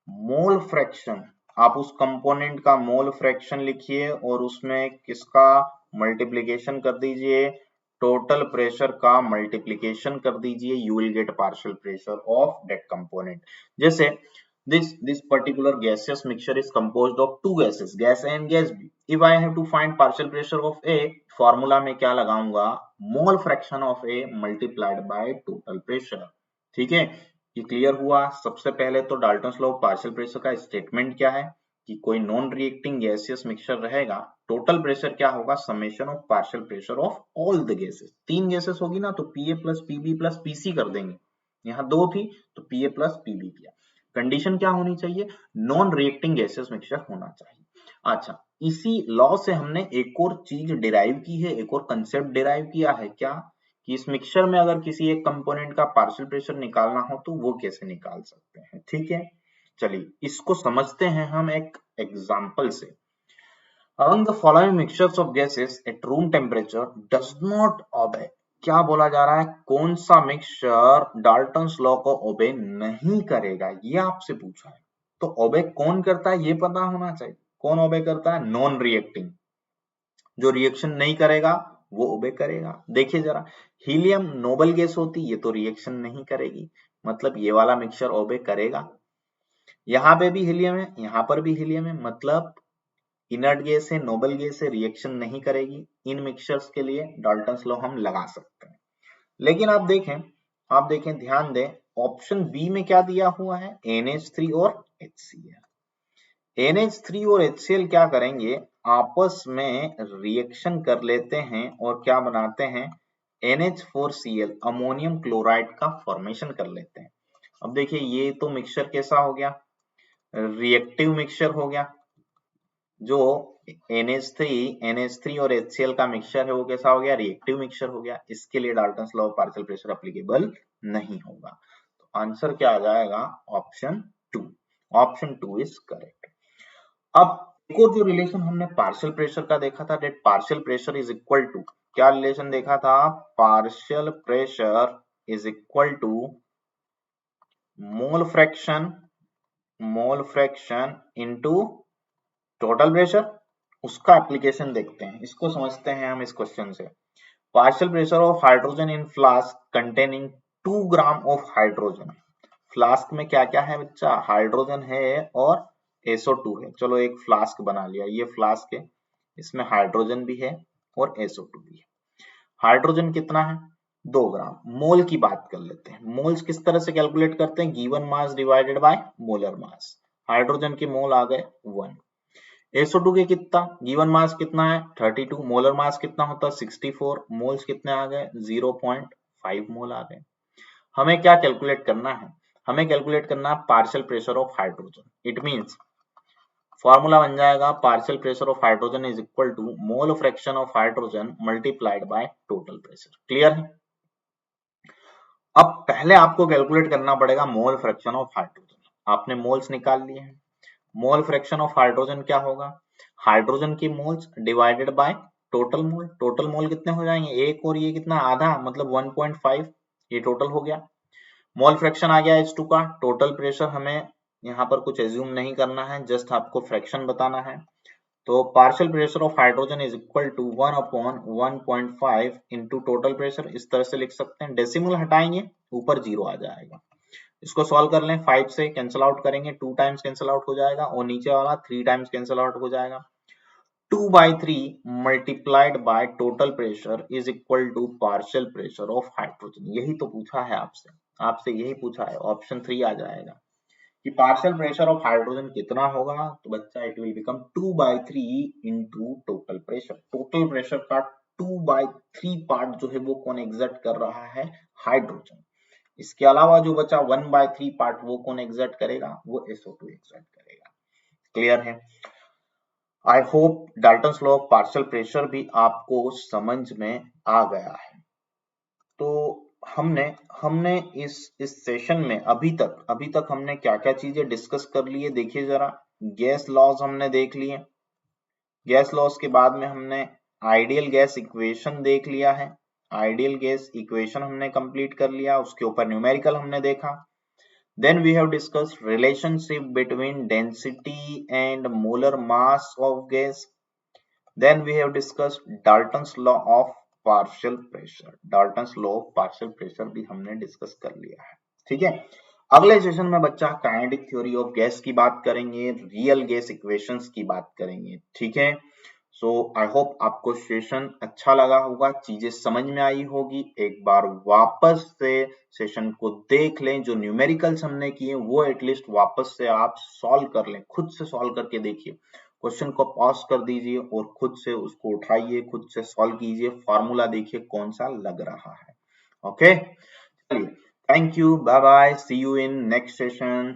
Mole fraction. आप उस कंपोनेंट का मोल फ्रैक्शन लिखिए और उसमें किसका मल्टीप्लिकेशन कर दीजिए? टोटल प्रेशर का मल्टीप्लिकेशन कर दीजिए, you will gate partial pressure of that component. जैसे this particular gaseous mixture is composed of two gases, gas A and gas B. If I have to find partial pressure of A, formula में क्या लगाऊंगा? मोल fraction of A multiplied by total pressure. ठीक है, ये clear हुआ। सबसे पहले तो Dalton's law of partial pressure का स्टेटमेंट क्या है कि कोई नॉन रिएक्टिंग गैसियस मिक्सचर रहेगा, टोटल प्रेशर क्या होगा? Summation of partial pressure of all the gases. तीन गैसेस होगी ना, तो Pa plus Pb plus Pc कर देंगे। यहाँ दो थी तो Pa प्लस Pb किया। कंडीशन क्या होनी चाहिए? नॉन रिएक्टिंग गैसियस मिक्सचर होना चाहिए। अच्छा, इसी लॉ से हमने एक और चीज डिराइव की है, एक और कंसेप्ट डिराइव किया है, क्या कि इस मिक्सचर में अगर किसी एक कंपोनेंट का पार्शियल प्रेशर निकालना हो तो वो कैसे निकाल सकते हैं। ठीक है, चलिए इसको समझते हैं हम एक एग्जांपल से। Among the following mixtures of gases at room temperature does not obey, क्या बोला जा रहा है? कौन सा मिक्सचर डाल्टन्स लॉ को ओबे नहीं करेगा, ये आपसे पूछा है। तो ओबे कौन करता है ये पता होना चाहिए। कौन ओबे करता है? नॉन रिएक्टिंग, जो रिएक्शन नहीं करेगा वो ओबे करेगा। देखिए जरा, हीलियम नोबल गैस होती, ये तो रिएक्शन नहीं करेगी, मतलब ये वाला मिक्सचर ओबे करेगा। यहाँ पे भी हीलियम है, यहाँ पर भी हीलियम है, मतलब इनर्ट गैस है, नोबल गैस है, रिएक्शन नहीं करेगी। इन मिक्सचर्स के लिए डाल्टन्स लॉ हम लगा सकते हैं। लेकिन आप देखें ध्यान दें, ऑप्शन बी में क्या दिया हुआ है? NH3 और HCl। NH3 और HCl क्या करेंगे? आपस में रिएक्शन कर लेते हैं और क्या बनाते हैं? NH4Cl, अमोनियम क्लोराइड का फॉर्मेशन कर लेते हैं। अब देखिए ये तो मिक्सचर कैसा हो गया? रिएक्टिव मिक्सचर हो गया। जो NH3 और HCl का मिक्सचर है वो कैसा हो गया? रिएक्टिव मिक्सचर हो गया। इसके लिए Dalton's law of partial pressure applicable नहीं होगा। तो आंसर क्या आ जाएगा? ऑप्शन 2। Option 2 is correct. अब एक और जो रिलेशन हमने पार्शियल प्रेशर का देखा था, that partial pressure is equal to, क्या रिलेशन देखा था? Partial pressure is equal to mole fraction into total pressure. उसका एप्लीकेशन देखते हैं, इसको समझते हैं हम इस क्वेश्चन से। Partial pressure of hydrogen in flask containing 2 gram of hydrogen. Flask में क्या क्या है बच्चा? हाइड्रोजन है और SO2 है। चलो एक फ्लास्क बना लिया, ये फ्लास्क है, इसमें हाइड्रोजन भी है और SO2 भी है। हाइड्रोजन कितना है? 2 ग्राम। मोल की बात कर लेते हैं। मोल्स किस तरह से कैलकुलेट करते हैं? Given mass divided by molar mass. Hydrogen के मोल आ गए 1। SO2 के कितना? गिवन मास कितना है? 32। मोलर मास कितना होता है? 64। मोल्स कितने आ गए? 0.5 मोल आ गए। हमें क्या कैलकुलेट करना है? हमें कैलकुलेट करना है partial pressure of hydrogen. It means formula बन जाएगा partial pressure of hydrogen is equal to mole fraction of hydrogen multiplied by total pressure. Clear है? अब पहले आपको कैलकुलेट करना पड़ेगा मोल फ्रैक्शन ऑफ हाइड्रोजन। आपने मोल्स निकाल लिए हैं। मोल फ्रैक्शन ऑफ हाइड्रोजन क्या होगा? हाइड्रोजन की moles divided by total mole. Total mole कितने हो जाएंगे? एक और ये कितना? आधा, मतलब 1.5। ये टोटल हो गया। मोल फ्रैक्शन आ गया H2 का। टोटल प्रेशर हमें यहाँ पर कुछ एज्यूम नहीं करना है, जस्ट आपको फ्रैक्शन बताना है। तो partial pressure of hydrogen is equal to 1/1.5 into total pressure. इस तरह से लिख सकते हैं। डेसिमल हटाएंगे, ऊपर 0 आ जाएगा। इसको सॉल्व कर लें, 5 से कैंसिल आउट करेंगे, 2 टाइम्स कैंसिल आउट हो जाएगा और नीचे वाला 3 टाइम्स कैंसिल आउट हो जाएगा। 2/3 multiplied by total pressure is equal to partial pressure of hydrogen. यही तो पूछा है आपसे यही पूछा है। ऑप्शन 3 आ जाएगा कि पार्शियल प्रेशर ऑफ हाइड्रोजन कितना होगा? तो बच्चा it will become 2/3 into total pressure. Total pressure का 2/3 पार्ट जो है वो कौन एग्जर्ट कर रहा है? हाइड्रोजन। इसके अलावा जो बचा 1/3 पार्ट वो कौन एग्जर्ट करेगा? वो SO2 एग्जर्ट करेगा। क्लियर है? I hope Dalton's law of partial pressure भी आपको समझ में आ गया है। तो हमने इस सेशन में अभी तक हमने क्या क्या चीजें डिस्कस कर ली है? देखिए जरा, गैस लॉज हमने देख लिए। गैस लॉज के बाद में हमने आइडियल गैस इक्वेशन देख लिया है। आइडियल गैस इक्वेशन हमने कंप्लीट कर लिया, उसके ऊपर न्यूमेरिकल हमने देखा। Then we have discussed relationship between density and molar mass of gas. Then we have discussed Dalton's law of partial pressure. Dalton's law of partial pressure भी हमने discuss कर लिया है। ठीक है, अगले सेशन में बच्चा काइनेटिक थ्योरी ऑफ गैस की बात करेंगे, रियल गैस इक्वेशंस की बात करेंगे। ठीक है, सो आई होप आपको सेशन अच्छा लगा होगा, चीजें समझ में आई होगी। एक बार वापस से सेशन को देख लें, जो न्यूमेरिकल्स हमने किए वो एटलीस्ट वापस से आप सॉल्व कर लें, खुद से सॉल्व करके देखिए। क्वेश्चन को पॉज कर दीजिए और खुद से उसको उठाइए, खुद से सॉल्व कीजिए, फॉर्मूला देखिए कौन सा लग रहा है। ओके, चलिए, thank you, bye bye, see you in next session.